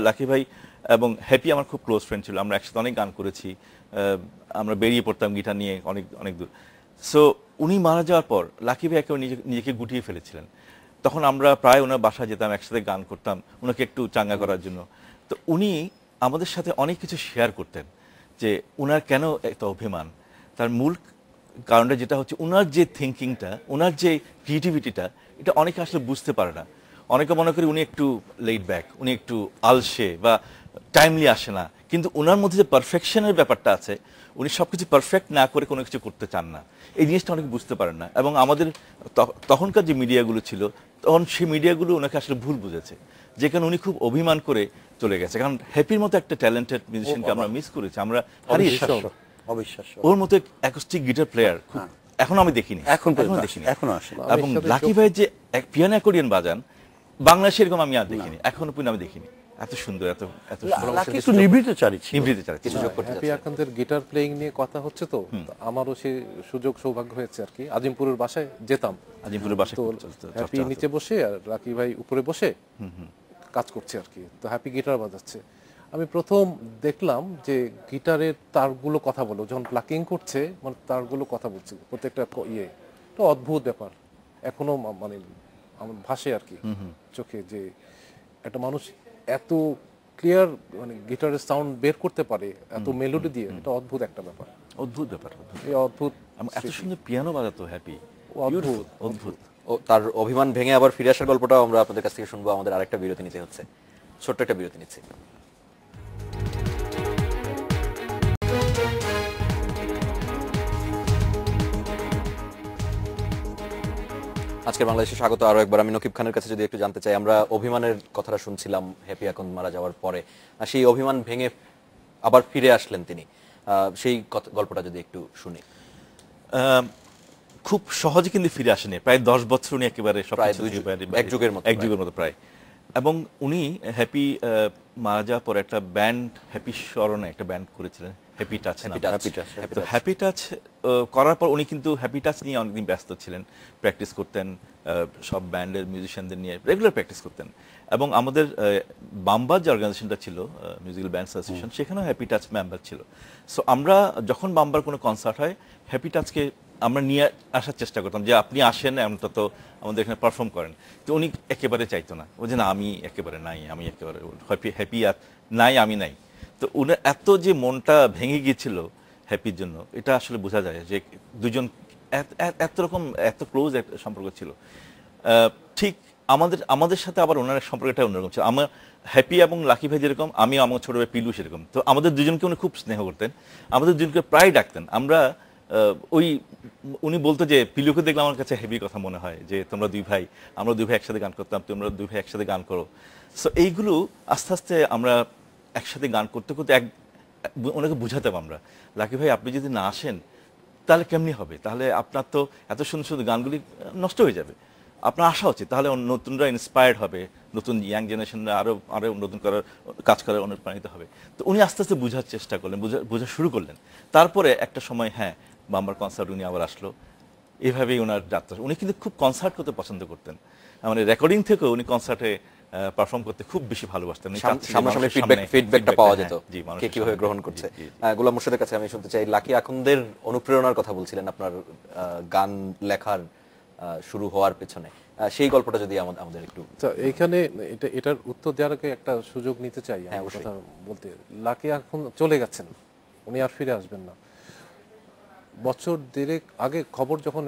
লাকি ভাই এবং হ্যাপি আমার খুব ক্লোজ ফ্রেন্ড ছিল, আমরা একসাথে অনেক গান করেছি, আমরা বেরিয়ে পড়তাম গিটার নিয়ে অনেক অনেক দূর। সো উনি মারা যাওয়ার পর লাকি ভাই একেবারে নিজেকে গুটিয়ে ফেলেছিলেন। তখন আমরা প্রায় ওনার বাসায় যেতাম, একসাথে গান করতাম ওনাকে একটু চাঙ্গা করার জন্য। তো উনি আমাদের সাথে অনেক কিছু শেয়ার করতেন, যে উনার কেন এত অভিমান। তার মূল কারণটা যেটা হচ্ছে উনার যে থিঙ্কিংটা, উনার যে ক্রিয়েটিভিটিটা, এটা অনেকে আসলে বুঝতে পারে না। অনেকে মনে করি উনি একটু লেট ব্যাক, উনি একটু আলসে বা টাইমলি আসে না, কিন্তু ওনার মধ্যে যে পারফেকশনের ব্যাপারটা আছে, উনি সবকিছু পারফেক্ট না করে কোনো কিছু করতে চান না। এই জিনিসটা অনেকে বুঝতে পারেন না। এবং আমাদের তখনকার যে মিডিয়াগুলো ছিল, তখন সেই মিডিয়াগুলো ওনাকে আসলে ভুল বুঝেছে, যেখানে উনি খুব অভিমান করে চলে গেছে। কারণ হ্যাপির মতো একটা ট্যালেন্টেড মিউজিশিয়ানকে আমরা মিস করেছি, আমরা হারিয়েছি। অবিশ্বাস্য। ওর মতো অ্যাকোস্টিক গিটার প্লেয়ার খুব এখনো আমি দেখিনি, এখন এখনো পর্যন্ত দেখিনি। এখনো আসে আমি এবং সাথে লাকি ভাই যে পিয়ানো অ্যাকর্ডিয়ন বাজান বাংলাদেশে এরকম আমি আর দেখিনি, এখনো পর্যন্ত আমি দেখিনি। এত সুন্দর, এত এত সুন্দর। লাকি একটু নিভৃত চারিত্রিক। নিভৃত চালাচ্ছে। কিছু যোগ করতে হ্যাপি চাচ্ছেন? আকান্তের গিটার প্লেয়িং নিয়ে কথা হচ্ছে তো আমারও সে সুযোগ সৌভাগ্য হয়েছে আর কি। আজিমপুরের বাসায় যেতাম, আজিমপুরের বাসায় তো খুব চর্চা হ্যাপি হতো। নিচে বসে আর লাকি ভাই উপরে বসে কাজ করছে আর কি। তো হ্যাপি গিটার বাজাচ্ছে। আমি প্রথম দেখলাম যে গিটারের তারগুলো কথা বলো, যখন প্লাকিং করছে মানে তারগুলো কথা বলছে প্রত্যেকটা ইয়ে। তো অদ্ভুত ব্যাপার, এখনো মানে আমার ভাসে আর কি চোখে, যে একটা মানুষ এত ক্লিয়ার মানে গিটারের সাউন্ড বের করতে পারে এত মেলোডি দিয়ে, এটা অদ্ভুত একটা ব্যাপার। অদ্ভুত ব্যাপার, অদ্ভুত। এই অদ্ভুত এবং এত সুন্দর পিয়ানো বাজাতো হ্যাপি, অদ্ভুত, অদ্ভুত। ও তার অভিমান ভেঙে আবার ফিরে আসার গল্পটাও আমরা আপনাদের কাছ থেকে শুনবো। আমাদের আরেকটা বিরতি নিতে হচ্ছে, ছোট্ট একটা বিরতি নিচ্ছি। আজকে বাংলাদেশে স্বাগত আরো একবার। আমি নকিব খানের কাছে যদি একটু জানতে চাই, আমরা অভিমানের কথাটা শুনছিলাম হ্যাপি আকন্দ মারা যাওয়ার পরে, আর সেই অভিমান ভেঙে আবার ফিরে আসলেন তিনি, সেই গল্পটা যদি একটু শুনি। খুব সহজে কিন্তু ফিরে আসেনি, প্রায় 10 বছর উনি একেবারে প্রায় সবকিছু এক যুগের মতো এক যুগের মতো প্রায়। এবং উনি হ্যাপি মারা যাওয়ার পর একটা ব্যান্ড, হ্যাপি স্মরণে একটা ব্যান্ড করেছিলেন, হ্যাপি টাচ। তো হ্যাপি টাচ করার পর উনি কিন্তু হ্যাপি টাচ নিয়ে অনেকদিন ব্যস্ত ছিলেন, প্র্যাকটিস করতেন, সব ব্যান্ডের মিউজিশিয়ানদের নিয়ে রেগুলার প্র্যাকটিস করতেন। এবং আমাদের বাম্বার যে অর্গানাইজেশনটা ছিল, মিউজিক্যাল ব্যান্ড অ্যাসোসিয়েশন, সেখানেও হ্যাপি টাচ মেম্বার ছিল। সো আমরা যখন বাম্বার কোনো কনসার্ট হয়, হ্যাপি টাচকে আমরা নিয়ে আসার চেষ্টা করতাম যে আপনি আসেন, অন্তত আমাদের এখানে পারফর্ম করেন। তো উনি একেবারে চাইতো না, ও যে না আমি একেবারে নাই, আমি একেবারে হ্যাপি আর নাই, আমি নাই। তো উনার এত যে মনটা ভেঙে গিয়েছিল হ্যাপির জন্য, এটা আসলে বোঝা যায় যে দুজন এত রকম এত ক্লোজ একটা সম্পর্ক ছিল। ঠিক আমাদের সাথে আবার ওনার সম্পর্কটা অন্যরকম ছিল। আমার হ্যাপি এবং লাকি ভাই যেরকম, আমি আমার ছোট ভাই পিলু সেরকম। তো আমাদের দুজনকে উনি খুব স্নেহ করতেন, আমাদের দুজনকে প্রায় ডাকতেন। আমরা উনি বলতো যে পিলুকে দেখলে আমার কাছে হেভি কথা মনে হয়, যে তোমরা দুই ভাই, আমরা দুই ভাই একসাথে গান করতাম, তোমরা দুই ভাই একসাথে গান করো। সো এইগুলো আস্তে আস্তে আমরা একসাথে গান করতে করতে ওনাকে বুঝাতাম আমরা, লাকি ভাই আপনি যদি না আসেন তাহলে কেমনি হবে, তাহলে আপনার তো এত সুন্দর সুন্দর গানগুলি নষ্ট হয়ে যাবে, আপনার আসা উচিত, তাহলে নতুনরা ইন্সপায়ার্ড হবে, নতুন ইয়াং জেনারেশনরা আরো নতুন কাজ করার অনুপ্রাণিত হবে। তো উনি আস্তে আস্তে বোঝার চেষ্টা করলেন, বোঝা শুরু করলেন। তারপরে একটা সময় হ্যাঁ বাম্বার কনসার্ট উনি আবার আসলো, এভাবেই ওনার যাত্রা। উনি কিন্তু খুব কনসার্ট করতে পছন্দ করতেন, মানে রেকর্ডিং থেকেও উনি কনসার্টে পারফর্ম করতে খুব বেশি ভালোবাসতেন। সামনাসামনি ফিডব্যাকটা পাওয়া যেত, কে কিভাবে গ্রহণ করছে। গোলাম মোর্শেদের কাছে আমি শুনতে চাই, লাকি আকন্দের অনুপ্রেরণার কথা বলছিলেন আপনার গান লেখার শুরু হওয়ার পেছনে, সেই গল্পটা যদি আমাদের একটু। এইখানে এটার উত্তর দেওয়ার আগে একটা সুযোগ নিতে চাই কথা বলতে। লাকি এখন চলে গেছেন, উনি আর ফিরে আসবেন না। বছর দেড়েক আগে খবর যখন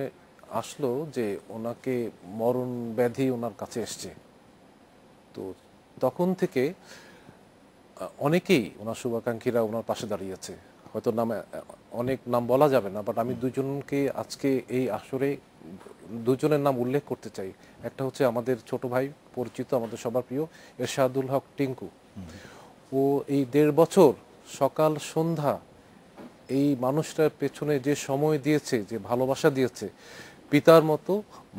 আসলো যে ওনাকে মরণ ব্যাধি ওনার কাছে এসছে, তো তখন থেকে অনেকেই ওনার শুভাকাঙ্ক্ষীরা ওনার পাশে দাঁড়িয়েছে। হয়তো অনেক নাম বলা যাবে না, বাট আমি দুজনকে আজকে এই আসরে দুজনের নাম উল্লেখ করতে চাই। একটা হচ্ছে আমাদের ছোট ভাই, পরিচিত, আমাদের সবার প্রিয় এরশাদুল হক টিঙ্কু। ও এই 1.5 বছর সকাল সন্ধ্যা এই মানুষটার পেছনে যে সময় দিয়েছে, যে ভালোবাসা দিয়েছে, পিতার মতো,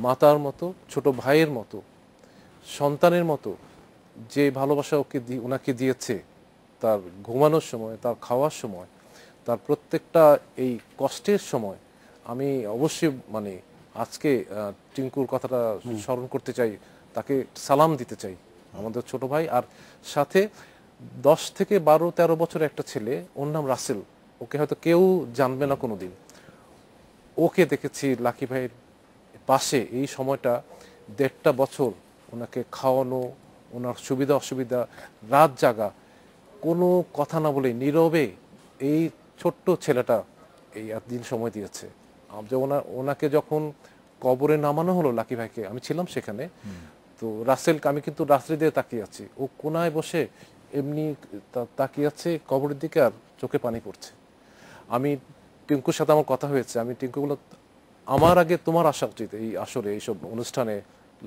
মাতার মতো, ছোট ভাইয়ের মতো, সন্তানের মতো যে ভালোবাসা ওনাকে দিয়েছে, তার ঘুমানোর সময়, তার খাওয়ার সময়, তার প্রত্যেকটা এই কষ্টের সময়, আমি অবশ্যই মানে আজকে টিঙ্কুর কথাটা স্মরণ করতে চাই, তাকে সালাম দিতে চাই, আমাদের ছোট ভাই। আর সাথে 10 থেকে 12-13 বছর একটা ছেলে, ওর নাম রাসেল, ওকে হয়তো কেউ জানবে না কোনোদিন। ওকে দেখেছি লাকি ভাইয়ের পাশে এই সময়টা 1.5 বছর, ওনাকে খাওয়ানো, ওনার সুবিধা অসুবিধা, রাত জাগা, কোনো কথা না বলে নীরবে এই ছোট্ট ছেলেটা এই এতদিন সময় দিয়েছে। ওনাকে যখন কবরে নামানো হলো লাকি ভাইকে, আমি ছিলাম সেখানে, তো রাসেলকে আমি কিন্তু রাত্রি দিয়ে তাকিয়ে আছি, ও কোনায় বসে এমনি তাকিয়ে আছে কবরের দিকে, আর চোখে পানি পড়ছে। আমি টিঙ্কুর সাথে আমার কথা হয়েছে, আমি টিঙ্কুগুলো আমার আগে তোমার আসা উচিত এই আসরে, এইসব অনুষ্ঠানে,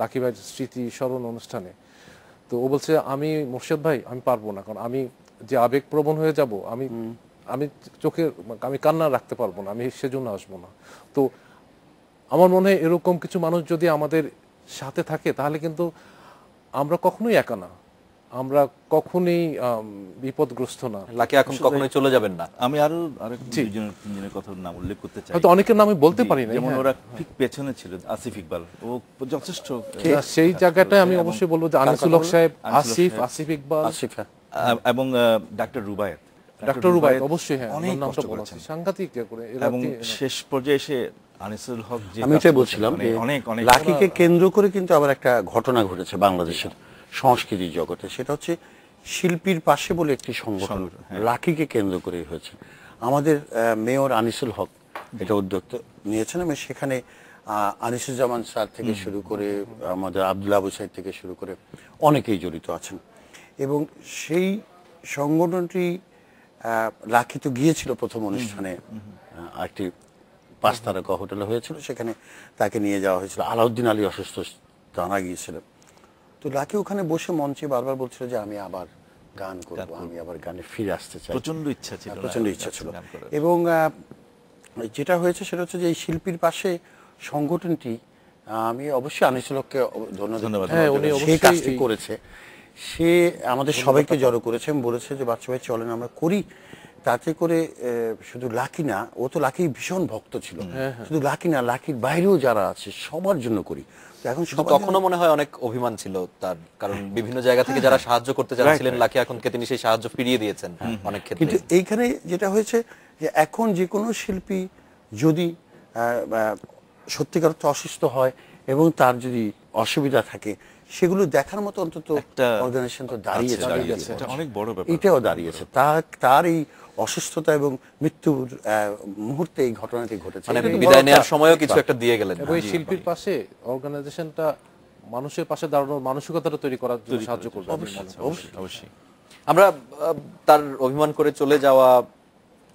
লাকি ভাইয়ের স্মৃতি স্মরণ অনুষ্ঠানে। তো ও বলছে আমি মোর্শেদ ভাই আমি পারবো না, কারণ আমি যে আবেগপ্রবণ হয়ে যাব, আমি চোখে আমি কান্না রাখতে পারবো না, আমি সেজন্য আসবো না। তো আমার মনে হয় এরকম কিছু মানুষ যদি আমাদের সাথে থাকে তাহলে কিন্তু আমরা কখনোই একা না, আমরা কখনোই বিপদগ্রস্ত না। লাকি এখন কখনোই চলে যাবেন না। আমি আরো দুজনের তিনজনের কথার নাম উল্লেখ করতে চাই। হয়তো অনেকের নাম আমি বলতে পারি না, যেমন ওরা ঠিক পেছনে ছিল আসিফ ইকবাল, ও যথেষ্ট সেই জায়গাটায় আমি অবশ্যই বলবো যে আনিসুল হক সাহেব, আসিফ ইকবাল, এবং ডাক্তার রুবায়েত। ডাক্তার রুবায়েত অবশ্যই, হ্যাঁ, অনেক নামটা কষ্ট বলা করেছেন। সাংঘাতিক করে। এবং শেষ পর্যায়ে এসে আনিসুল হক যে আমি এটাই বলছিলাম যে অনেক অনেক লাকিকে কেন্দ্র করে কিন্তু আবার একটা ঘটনা ঘটেছে বাংলাদেশের সংস্কৃতির জগতে, সেটা হচ্ছে শিল্পীর পাশে বলে একটি সংগঠন লাকিকে কেন্দ্র করে হয়েছে। আমাদের মেয়র আনিসুল হক এটা উদ্যোগ নিয়েছেন এবং সেখানে আনিসুজ্জামান স্যার থেকে শুরু করে আমাদের আব্দুল আবু সাইদ থেকে শুরু করে অনেকেই জড়িত আছেন। এবং সেই সংগঠনটি লাকি তো গিয়েছিল প্রথম অনুষ্ঠানে, একটি 5 তারকা হোটেলে হয়েছিল, সেখানে তাকে নিয়ে যাওয়া হয়েছিল। আলাউদ্দিন আলী অসুস্থ জানা গিয়েছিল, তো লাকি ওখানে বসে মঞ্চে বারবার বলছিল যে আমি আবার গান করবো, আমি আবার গানে ফিরে আসতে চাই। প্রচন্ড ইচ্ছা ছিল, প্রচন্ড ইচ্ছা ছিল। এবং যেটা হয়েছে সেটা হচ্ছে যে এই শিল্পীর পাশে সংগঠনটি, আমি অবশ্যই আনিসুল হককে ধন্যবাদ, সে কাজটি করেছে। সে আমাদের সবাইকে জড়ো করেছে এবং বলেছে যে বাচ্চা ভাই চলেন আমরা করি। তাতে করে শুধু লাকি না, ও তো লাকি ভীষণ ভক্ত ছিল, শুধু লাকি না, লাকির বাইরেও যারা আছে সবার জন্য করি। এখন তখনও মনে হয় অনেক অভিমান ছিল তার, কারণ বিভিন্ন জায়গা থেকে যারা সাহায্য করতে চাচ্ছিলেন লাকি এখনকে তিনি সেই সাহায্য ফিরিয়ে দিয়েছেন অনেক ক্ষেত্রে। কিন্তু এইখানে যেটা হয়েছে যে এখন যে কোনো শিল্পী যদি সত্যিকার অর্থে অসুস্থ হয় এবং তার যদি অসুবিধা থাকে, সেগুলো দেখার মতো অন্তত অর্গানাইজেশন তো দাঁড়িয়েছে, এটা অনেক বড় ব্যাপার। এটাও দাঁড়িয়েছে। তার এই অসুস্থতা এবং মৃত্যুর মুহূর্তে এই ঘটনাটি ঘটেছে, মানে বিদায় নেওয়ার সময়ও কিছু একটা দিয়ে গেলেন। এবং এই শিল্পীর পাশে অর্গানাইজেশনটা মানুষের পাশে দাঁড়ানোর মানসিকতাটা তৈরি করার জন্য সাহায্য করবে। অবশ্যই আমরা তার অভিমান করে চলে যাওয়া,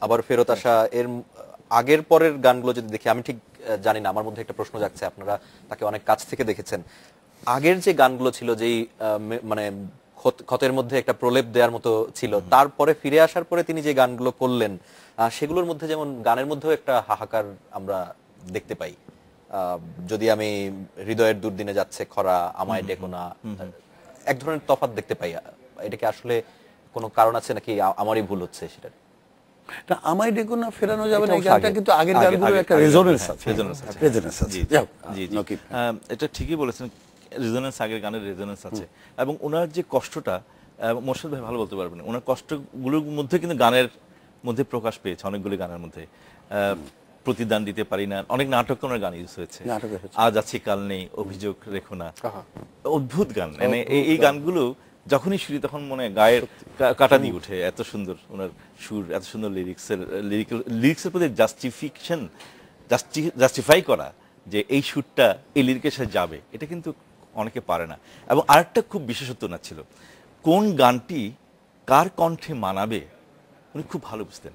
আবার ফেরত আসা, এর আগের পরের গানগুলো যদি দেখি, আমি ঠিক জানি না, আমার মধ্যে একটা প্রশ্ন জাগছে, আপনারা তাকে অনেক কাছ থেকে দেখেছেন, আগের যে গানগুলো ছিল যেই মানে ক্ষতের মধ্যে একটা প্রলেপ দেওয়ার মতো ছিল, তারপরে ফিরে আসার পরে তিনি যে গানগুলো করলেন সেগুলোর মধ্যে যেমন গানের মধ্যেও একটা হাহাকার আমরা দেখতে পাই। যদি আমি হৃদয়ের দুর্দিনে যাচ্ছে খরা, আমায় ডেকো না, এক ধরনের তফাৎ দেখতে পাই। এটা কি আসলে কোনো কারণ আছে নাকি আমারই ভুল হচ্ছে সেটা? না, আমায় ডেকো না ফেরানো যাবে না, এই গানটা কিন্তু আগের গানগুলোর একটা রেজোনেন্স আছে। এটা ঠিকই বলেছেন, রেজোনেন্স, আগের গানের রেজোনেন্স আছে। এবং ওনার যে কষ্টটা, মোর্শেদ ভাই ভালো বলতে পারবেন, ওনার কষ্টগুলোর মধ্যে কিন্তু গানের মধ্যে প্রকাশ পেয়েছে। অনেকগুলি গানের মধ্যে প্রতিদান দিতে পারি না, অনেক নাটক ওনার গান ইউজ হয়েছে, আজ আছি কাল নেই, অভিযোগ রেখো না, অদ্ভুত গান। মানে এই গানগুলো যখনই শুনি তখন মনে গায়ের কাটা দিয়ে উঠে। এত সুন্দর ওনার সুর, এত সুন্দর লিরিক্সের প্রতি জাস্টিফাই করা যে এই সুরটা এই লিরিকের সাথে যাবে, এটা কিন্তু অনেকে পারে না। এবং আরেকটা খুব বিশেষত্ব না ছিল, কোন গানটি কার কণ্ঠে মানাবে উনি খুব ভালো বুঝতেন।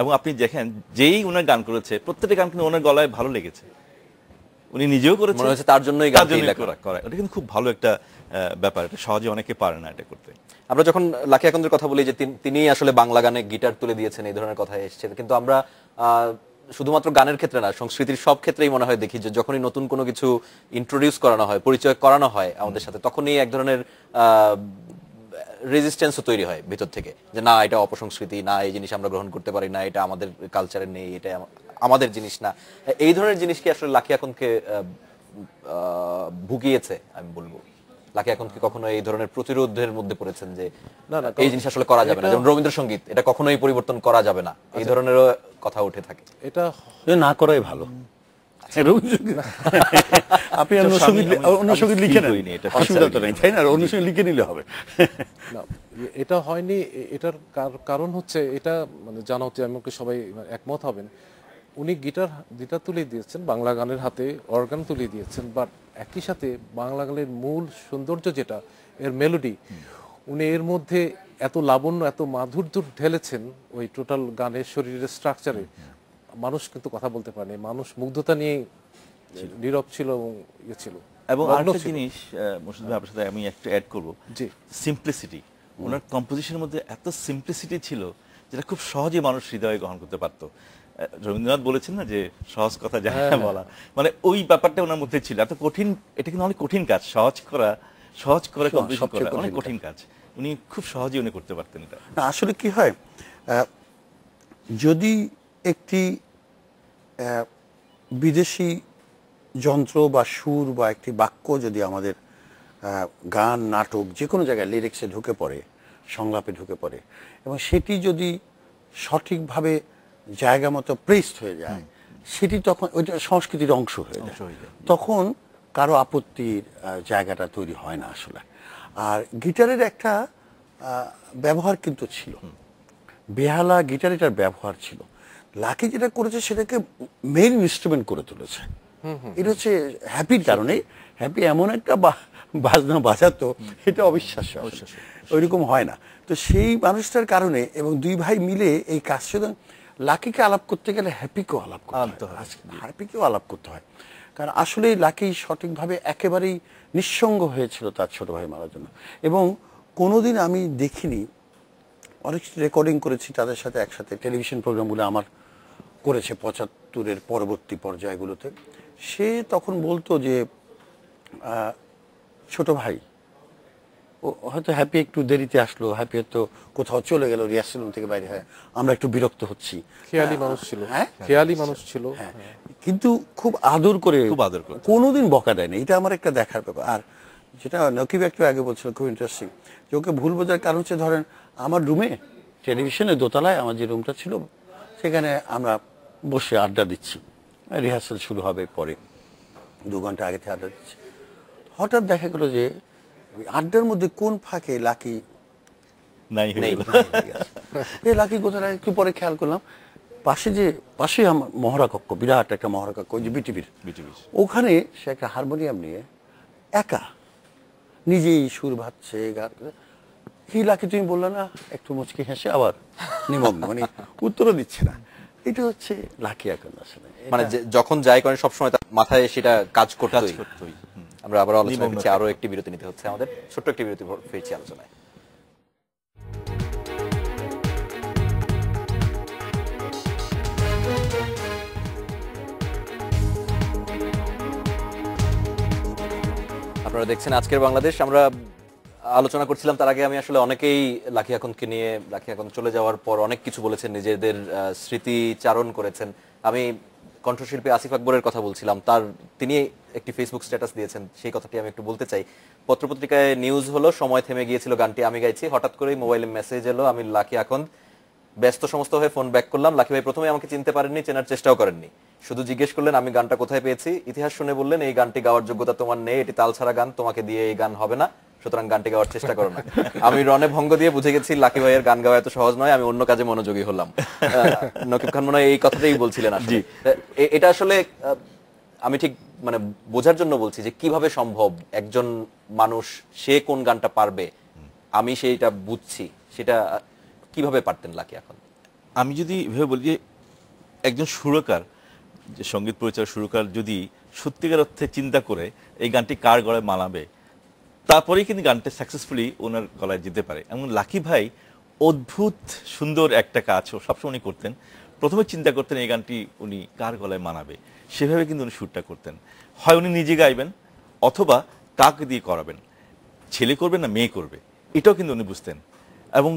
এবং আপনি দেখেন যেই ওনার গান করেছে প্রত্যেকটা গান কিন্তু ওনার গলায় ভালো লেগেছে, উনি নিজেও করেছেন, মনে হচ্ছে তার জন্যই গান করা। এটা কিন্তু খুব ভালো একটা ব্যাপার, এটা সহজে অনেকে পারে না এটা করতে। আমরা যখন লাকি আকন্দের কথা বলি যে তিনি আসলে বাংলা গানে গিটার তুলে দিয়েছেন, এই ধরনের কথা এসেছে, কিন্তু আমরা শুধুমাত্র গানের ক্ষেত্রে না, সংস্কৃতির সব ক্ষেত্রেই মনে হয় দেখি যে যখনই নতুন কোনো কিছু ইন্ট্রোডিউস করানো হয়, পরিচয় করানো হয় আমাদের সাথে, তখনই এক ধরনের রেজিস্ট্যান্সও তৈরি হয় ভিতর থেকে, যে না এটা অপসংস্কৃতি, না এই জিনিস আমরা গ্রহণ করতে পারি না, এটা আমাদের কালচারে নেই, এটা আমাদের জিনিস না। এই ধরনের জিনিস কি আসলে লাকি আকনকে ভুগিয়েছে? আমি বলবো লাকি আকন কি কখনো এই ধরনের প্রতিরোধের মধ্যে পড়েছেন যে না এই জিনিস আসলে করা যাবে না, যেমন রবীন্দ্রসঙ্গীত, এটা কখনোই পরিবর্তন করা যাবে না, এই ধরনেরও কথা উঠে থাকে? এটা না করাই ভালো। আপনি অন্য সঙ্গীত লিখে নেন, অসুবিধা তো নেই, তাই না? অন্য সঙ্গীত লিখে নিলে হবে না। এটা হয়নি, এটার কারণ হচ্ছে এটা মানে জানা হচ্ছে, আমাকে সবাই একমত হবেন, উনি গিটার তুলে দিয়েছেন, বাংলা গানের হাতে অর্গান তুলে দিয়েছেন, বাট একই সাথে বাংলা গানের মূল সৌন্দর্য যেটা এর মেলোডি, উনি এর মধ্যে এত লাবণ্য, এত মাধুর্য ঢেলেছেন ওই টোটাল গানের শরীরের স্ট্রাকচারে, মানুষ কিন্তু কথা বলতে পারেনি, মানুষ মুগ্ধতা নিয়ে নীরব ছিল এবং ইয়ে ছিল। এবং আরেকটা জিনিস মোর্শেদ ভাই আপনার সাথে আমি একটু অ্যাড করবো, যে সিম্পলিসিটি। ওনার কম্পোজিশনের মধ্যে এত সিম্পলিসিটি ছিল যেটা খুব সহজে মানুষ হৃদয়ে গ্রহণ করতে পারতো। রবীন্দ্রনাথ বলেছেন না যে সহজ কথা জানে না বলা, মানে ওই ব্যাপারটা ওনার মধ্যে ছিল। এত কঠিন, এটা কিন্তু অনেক কঠিন কাজ, সহজ করে কম্পোজিশন করা অনেক কঠিন কাজ, উনি খুব সহজেই উনি করতে পারতেন এটা। না, আসলে কি হয়, যদি একটি বিদেশি যন্ত্র বা সুর বা একটি বাক্য যদি আমাদের গান, নাটক যে কোনো জায়গায় লিরিক্সে ঢুকে পড়ে, সংলাপে ঢুকে পড়ে, এবং সেটি যদি সঠিকভাবে জায়গা মতো প্রেসড হয়ে যায়, সেটি তখন ওইটা সংস্কৃতির অংশ হয়ে যায়। তখন কারো আপত্তির জায়গাটা তৈরি হয় না আসলে। আর গিটারের একটা ব্যবহার কিন্তু ছিল, বেহালা গিটার এটার ব্যবহার ছিল। লাকি যেটা করেছে সেটাকে মেইন ইনস্ট্রুমেন্ট করে তুলেছে। এটা হচ্ছে হ্যাপির কারণে। হ্যাপি এমন একটা বাজনা বাজাতো, এটা অবিশ্বাস্য, ওইরকম হয় না। তো সেই মানুষটার কারণে এবং দুই ভাই মিলে এই কাজ, সুতরাং লাকিকে আলাপ করতে গেলে হ্যাপিকেও আলাপ করতে হয়, হ্যাপিকেও আলাপ করতে হয়। কারণ আসলে লাকি সঠিকভাবে একেবারেই নিঃসঙ্গ হয়েছিল তার ছোট ভাই মারার জন্য। এবং কোনোদিন আমি দেখিনি, অনেক রেকর্ডিং করেছি তাদের সাথে একসাথে, টেলিভিশন প্রোগ্রামগুলো আমার করেছে 75-এর পরবর্তী পর্যায়গুলোতে। সে তখন বলতো যে ছোট ভাই, ও হয়তো হ্যাপি একটু দেরিতে আসলো, হ্যাপি হয়তো কোথাও চলে গেল, রিহার্সাল রুম থেকে বাইরে, হয় আমরা একটু বিরক্ত হচ্ছি। খেয়ালি মানুষ ছিল, হ্যাঁ, খেয়ালি মানুষ ছিল, কিন্তু খুব আদর করে, করে, কোনোদিন বকা দেয়নি। এটা আমার একটা দেখার ব্যাপার। আর যেটা নকিব একটু আগে বলছিল, খুব ইন্টারেস্টিং, যে ওকে ভুল বোঝার কারণ হচ্ছে, ধরেন আমার রুমে টেলিভিশনের দোতলায় আমার যে রুমটা ছিল, সেখানে আমরা বসে আড্ডা দিচ্ছি, রিহার্সাল শুরু হবে পরে, 2 ঘন্টা আগে থেকে আড্ডা দিচ্ছি। হঠাৎ দেখা গেল যে আড্ডার মধ্যে কোন ফাঁকে লাকি নাই নেই। লাকি কোথায়, একটু পরে খেয়াল করলাম পাশে আমার মহড়া কক্ষ, বিরাট একটা মহড়া কক্ষ, ওই যে বিটিভির, ওখানে সে একটা হারমোনিয়াম নিয়ে একা নিজেই সুর ভাবছে, গান। লাকি তুমি বললে না, একটু মুচকি হেসে আবার নিমগ্ন, মানে উত্তরও দিচ্ছে না। এটা হচ্ছে লাকি এখন আসলে, মানে যখন যাই করেন সবসময় তার মাথায় সেটা কাজ করতেই। আমরা আবার আলোচনা করছি, আরো একটি বিরতি নিতে হচ্ছে আমাদের, ছোট্ট একটি বিরতি, ফিরছি আলোচনায়। আপনারা দেখছেন আজকের বাংলাদেশ। আমরা আলোচনা করছিলাম, তার আগে আমি আসলে অনেকেই লাকি আখন্দ নিয়ে, লাকি আখন্দ চলে যাওয়ার পর অনেক কিছু বলেছেন, নিজেদের স্মৃতিচারণ করেছেন। আমি কণ্ঠশিল্পী আসিফ আকবরের কথা বলছিলাম, তিনি একটি ফেসবুক স্ট্যাটাস দিয়েছেন, সেই কথাটি আমি একটু বলতে চাই। পত্রপত্রিকায় নিউজ হলো, সময় থেমে গিয়েছিল, গানটি আমি গাইছি, হঠাৎ করেই মোবাইলে মেসেজ এলো, আমি লাকি আখন্দ, ব্যস্ত সমস্ত হয়ে ফোন ব্যাক করলাম। লাকি ভাই প্রথমে আমাকে চিনতে পারেননি, চেনার চেষ্টাও করেননি, শুধু জিজ্ঞেস করলেন আমি গানটা কোথায় পেয়েছি। ইতিহাস শুনে বললেন, এই গানটি গাওয়ার যোগ্যতা তোমার নেই, এটি তাল ছাড়া গান, তোমাকে দিয়ে এই গান হবে না, সুতরাং গানটি গাওয়ার চেষ্টা করো না। আমি রনে ভঙ্গ দিয়ে বুঝে গেছি লাকি ভাইয়ের গান গাওয়া এত সহজ নয়, আমি অন্য কাজে মনোযোগী হলাম। নকিব খান মনে হয় এই কথাটাই বলছিলেন। আসলে এটা আসলে আমি ঠিক মানে বোঝার জন্য বলছি যে কিভাবে সম্ভব একজন মানুষ, সে কোন গানটা পারবে, আমি সেইটা বুঝছি, সেটা কিভাবে পারতেন লাকি এখন? আমি যদি ভেবে বলি যে একজন সুরকার, যে সঙ্গীত পরিচালক সুরকার যদি সত্যিকার অর্থে চিন্তা করে এই গানটি কার গলায় মানাবে, তারপরেই কিন্তু গানটা সাকসেসফুলি ওনার গলায় যেতে পারে। এমন লাকি ভাই অদ্ভুত সুন্দর একটা কাজ সবসময় উনি করতেন। প্রথমে চিন্তা করতেন এই গানটি উনি কার গলায় মানাবে, সেভাবে কিন্তু উনি সুরটা করতেন। হয় উনি নিজে গাইবেন অথবা কাকে দিয়ে করাবেন, ছেলে করবে না মেয়ে করবে, এটাও কিন্তু উনি বুঝতেন। এবং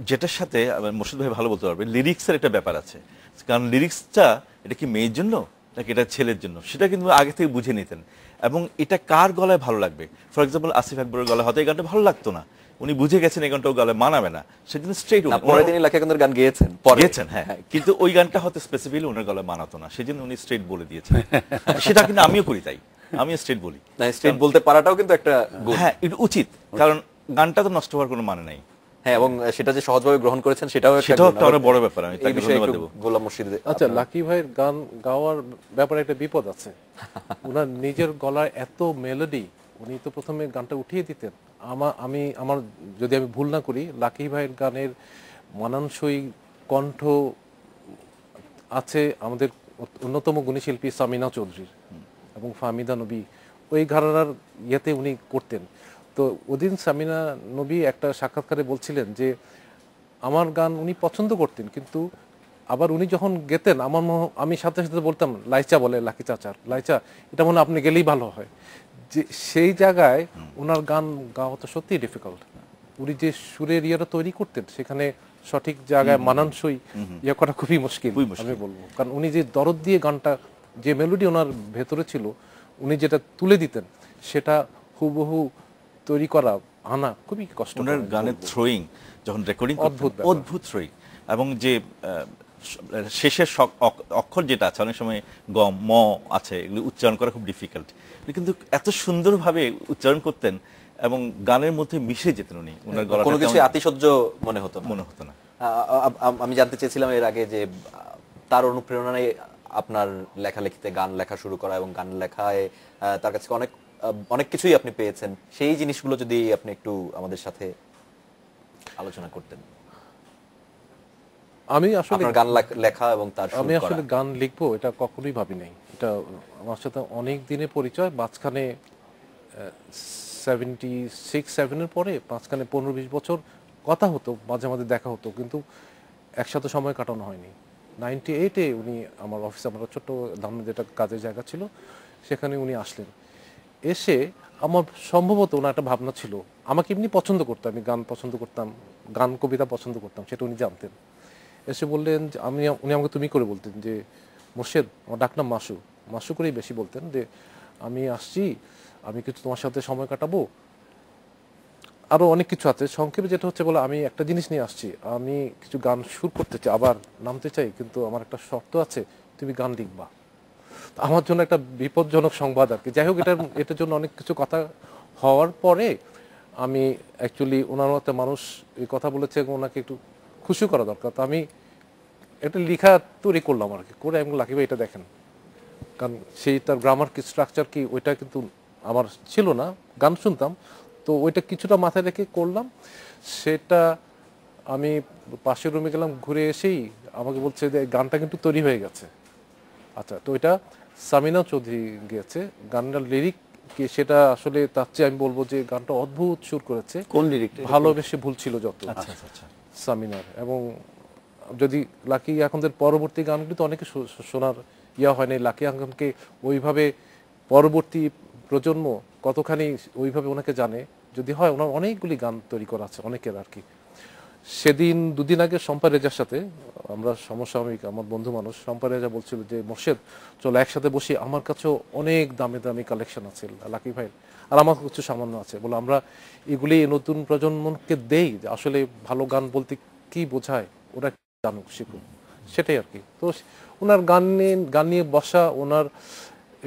যেটার সাথে মোর্শেদ ভাই ভালো বলতে পারবে, লিরিক্সের একটা ব্যাপার আছে, কারণ লিরিক্সটা এটা কি মেয়ের জন্য নাকি এটা ছেলের জন্য, সেটা কিন্তু আগে থেকে বুঝে নিতেন। এবং এটা কার গলায় ভালো লাগবে, ফর এক্সাম্পল আসিফ আকবরের গলায় হয়তো এই গানটা ভালো লাগতো না, উনি বুঝে গেছেন এই গানটা ও গলায় মানাবে না, সেজন্য স্ট্রেট পরে তিনি লাকি আখন্দের গান গেয়েছেন, হ্যাঁ, কিন্তু ওই গানটা হয়তো স্পেসিফিকলি ওনার গলায় মানাতো না, সেজন্য উনি স্ট্রেট বলে দিয়েছেন। সেটা কিন্তু আমিও করি, তাই আমি স্ট্রেট বলি। স্ট্রেট বলতে পারাটাও কিন্তু একটা গুণ। হ্যাঁ, এটা উচিত, কারণ গানটা তো নষ্ট হওয়ার কোনো মানে নাই। হ্যাঁ, এবং সেটা যে সহজভাবে গ্রহণ করেছেন সেটাও একটা বড় ব্যাপার। আমি তাকে ধন্যবাদ দেব। গোলাম মুর্শিদ, আচ্ছা, লাকি ভাইয়ের গান গাওয়ার ব্যাপারে একটা বিপদ আছে। ওনার নিজের গলায় এত মেলোডি, উনি তো প্রথমে গানটা উঠিয়ে দিতেন। আমার যদি আমি ভুল না করি, লাকি ভাইয়ের গানের মানানসই কণ্ঠ আছে আমাদের অন্যতম গুণী শিল্পী সামিনা চৌধুরীর এবং ফাহমিদা নবী, ওই ঘরানার ইয়েতে উনি করতেন। তো ওদিন সামিনা নবী একটা সাক্ষাৎকারে বলছিলেন যে আমার গান উনি পছন্দ করতেন, কিন্তু আবার উনি যখন গেতেন আমি সাথে সাথে বলতাম লাইচা বলে লাকি চাচার লাইচা, এটা মনে হয় আপনি গেলেই ভালো হয়। যে সেই জায়গায় ওনার গান গাওয়া তো সত্যিই ডিফিকাল্ট। উনি যে সুরের ইয়েটা তৈরি করতেন সেখানে সঠিক জায়গায় মানানসই ইয়ে করা খুবই মুশকিল আমি বলবো। কারণ উনি যে দরদ দিয়ে গানটা, যে মেলোডি ওনার ভেতরে ছিল, উনি যেটা তুলে দিতেন সেটা হুবহু তৈরি করা আনা খুবই কষ্ট। ওনার গানের থ্রোয়িং যখন রেকর্ডিং অদ্ভুত থ্রোয়িং, এবং যে শেষের অক্ষর যেটা আছে অনেক সময় গ ম আছে, এগুলো উচ্চারণ করা খুব ডিফিকাল্ট, কিন্তু এত সুন্দরভাবে উচ্চারণ করতেন এবং গানের মধ্যে মিশে যেতেন উনি। ওনার গলাটা কোনো কিছু আতিশয্য মনে হতো না। আমি জানতে চেয়েছিলাম এর আগে যে তার অনুপ্রেরণায় আপনার লেখালেখিতে গান লেখা শুরু করা এবং গান লেখায় তার কাছে অনেক কিছুই আপনি পেয়েছেন, সেই জিনিসগুলো যদি আপনি একটু আমাদের সাথে আলোচনা করতেন। আমি আসলে গান লেখা এবং তার আমি আসলে গান লিখবো এটা কখনোই ভাবি নাই। এটা আমার সাথে অনেক দিনের পরিচয়। মাঝখানে 76-77 পরে মাঝখানে 15-20 বছর কথা হতো, মাঝে মাঝে দেখা হতো, কিন্তু একসাথে সময় কাটানো হয়নি। 98-এ উনি আমার অফিসে, আমার ছোট্ট ধামে যেটা কাজের জায়গা ছিল সেখানে উনি আসলেন। এসে আমার সম্ভবত ওনার একটা ভাবনা ছিল, আমাকে এমনি পছন্দ করতাম, আমি গান পছন্দ করতাম, গান কবিতা পছন্দ করতাম, সেটা উনি জানতেন। এসে বললেন যে উনি আমাকে তুমি করে বলতেন যে মোর্শেদ, আমার ডাক নাম মাসু করেই বেশি বলতেন, যে আমি আসছি, আমি কিছু তোমার সাথে সময় কাটাবো, আরো অনেক কিছু আছে। সংক্ষেপে যেটা হচ্ছে বলে, আমি একটা জিনিস নিয়ে আসছি, আমি কিছু গান সুর করতে চাই, আবার নামতে চাই, কিন্তু আমার একটা শর্ত আছে, তুমি গান লিখবা। আমার জন্য একটা বিপজ্জনক সংবাদ আর কি। যাই হোক, এটার জন্য অনেক কিছু কথা হওয়ার পরে আমি অ্যাকচুয়ালি ওনার মতো মানুষ এই কথা বলেছে, ওনাকে একটু খুশি করা দরকার, তো আমি একটা লেখা তৈরি করলাম আর কি, করে আমি লাকি ভাই এটা দেখেন, কারণ সেই তার গ্রামার কি স্ট্রাকচার কি ওইটা কিন্তু আমার ছিল না, গান শুনতাম তো ওইটা কিছুটা মাথায় রেখে করলাম। সেটা আমি পাশের রুমে গেলাম, ঘুরে এসেই আমাকে বলছে যে গানটা কিন্তু তৈরি হয়ে গেছে। আচ্ছা, তো এটা সামিনা চৌধুরী গিয়েছে, গানটার লিরিক কি সেটা আসলে তার চেয়ে আমি বলবো যে গানটা অদ্ভুত সুর করেছে। কোন লিরিক? ভালোবেসে ভুল ছিল যত, সামিনার। এবং যদি লাকি আখন্দের পরবর্তী গানগুলি তো অনেকে শোনার হয় নাই, লাকি আখন্দকে ওইভাবে পরবর্তী প্রজন্ম কতখানি ওইভাবে ওনাকে জানে, যদি হয় ওনার অনেকগুলি গান তৈরি করা আছে অনেকের আর কি। সেদিন দুদিন আগে শম্পা রেজার সাথে আমরা সমসাময়িক, আমার বন্ধু মানুষ, শম্পা রেজা বলছিল যে মোর্শেদ চলো একসাথে বসি, আমার কাছেও অনেক দামি দামি কালেকশন আছে লাকি ভাইয়ের, আর আমার কিছু সামান্য আছে, বলে আমরা এগুলি নতুন প্রজন্মকে দেই, আসলে ভালো গান বলতে কি বোঝায় ওরা জানুক, শিখুক, সেটাই আর কি। তো ওনার গান নিয়ে বসা, ওনার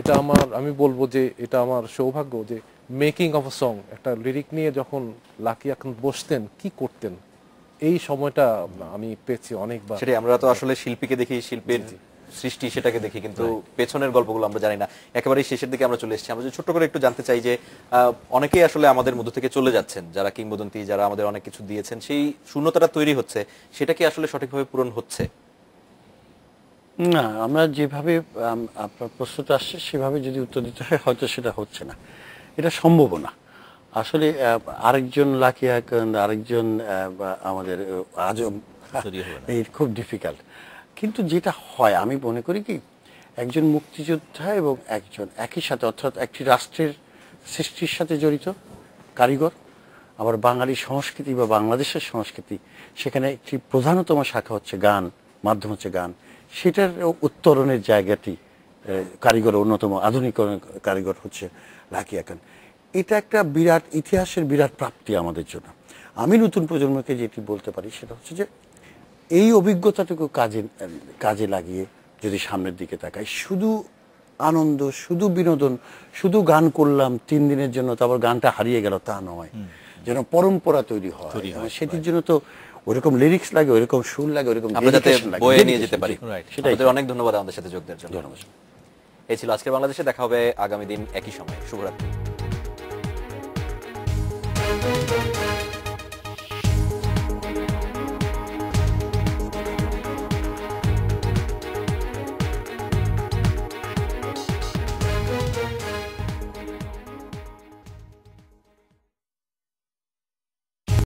এটা আমি বলবো যে এটা আমার সৌভাগ্য যে মেকিং অফ আ সং, একটা লিরিক নিয়ে যখন লাকি এখন বসতেন কি করতেন, এই সময়টা আমি পেয়েছি অনেকবার। সেটাই, আমরা তো আসলে শিল্পীকে দেখি, শিল্পের সৃষ্টি সেটাকে দেখি, কিন্তু পেছনের গল্পগুলো আমরা জানি না। একেবারেই শেষের দিকে আমরা চলে এসেছি, আমরা ছোট্ট করে একটু জানতে চাই যে অনেকেই আসলে আমাদের মধ্য থেকে চলে যাচ্ছেন, যারা কিংবদন্তি, যারা আমাদের অনেক কিছু দিয়েছেন, সেই শূন্যতাটা তৈরি হচ্ছে, সেটা কি আসলে সঠিকভাবে পূরণ হচ্ছে? না, আমরা যেভাবে আপনার প্রশ্নটা আসছে সেভাবে যদি উত্তর দিতে হয়, হয়তো সেটা হচ্ছে না, এটা সম্ভব না। আসলে আরেকজন লাকি আকন্দ, আরেকজন আমাদের আজম, এই খুব ডিফিকাল্ট। কিন্তু যেটা হয় আমি মনে করি কি, একজন মুক্তিযোদ্ধা এবং একজন একই সাথে, অর্থাৎ একটি রাষ্ট্রের সৃষ্টির সাথে জড়িত কারিগর, আবার বাঙালি সংস্কৃতি বা বাংলাদেশের সংস্কৃতি, সেখানে একটি প্রধানতম শাখা হচ্ছে গান, মাধ্যম হচ্ছে গান, সেটার উত্তরণের জায়গাটি কারিগর, অন্যতম আধুনিক কারিগর হচ্ছে লাকি আকন্দ। এটা একটা বিরাট ইতিহাসের বিরাট প্রাপ্তি আমাদের জন্য। আমি নতুন প্রজন্মকে যেটি বলতে পারি সেটা হচ্ছে যে এই অভিজ্ঞতাটুকু কাজে লাগিয়ে যদি সামনের দিকে তাকাই, শুধু আনন্দ, শুধু বিনোদন, শুধু গান করলাম 3 দিনের জন্য, তারপর গানটা হারিয়ে গেল, তা নয়, যেন পরম্পরা তৈরি হয়। সেটির জন্য তো ওরকম লিরিক্স লাগে, ওরকম সুর লাগে, ওরকম বয়ে নিয়ে যেতে পারি। সেটাই। অনেক ধন্যবাদ আমাদের সাথে যোগ দেওয়ার জন্য। এই ছিল আজকের বাংলাদেশে, দেখা হবে আগামী দিন একই সময়। শুভরাত্রি।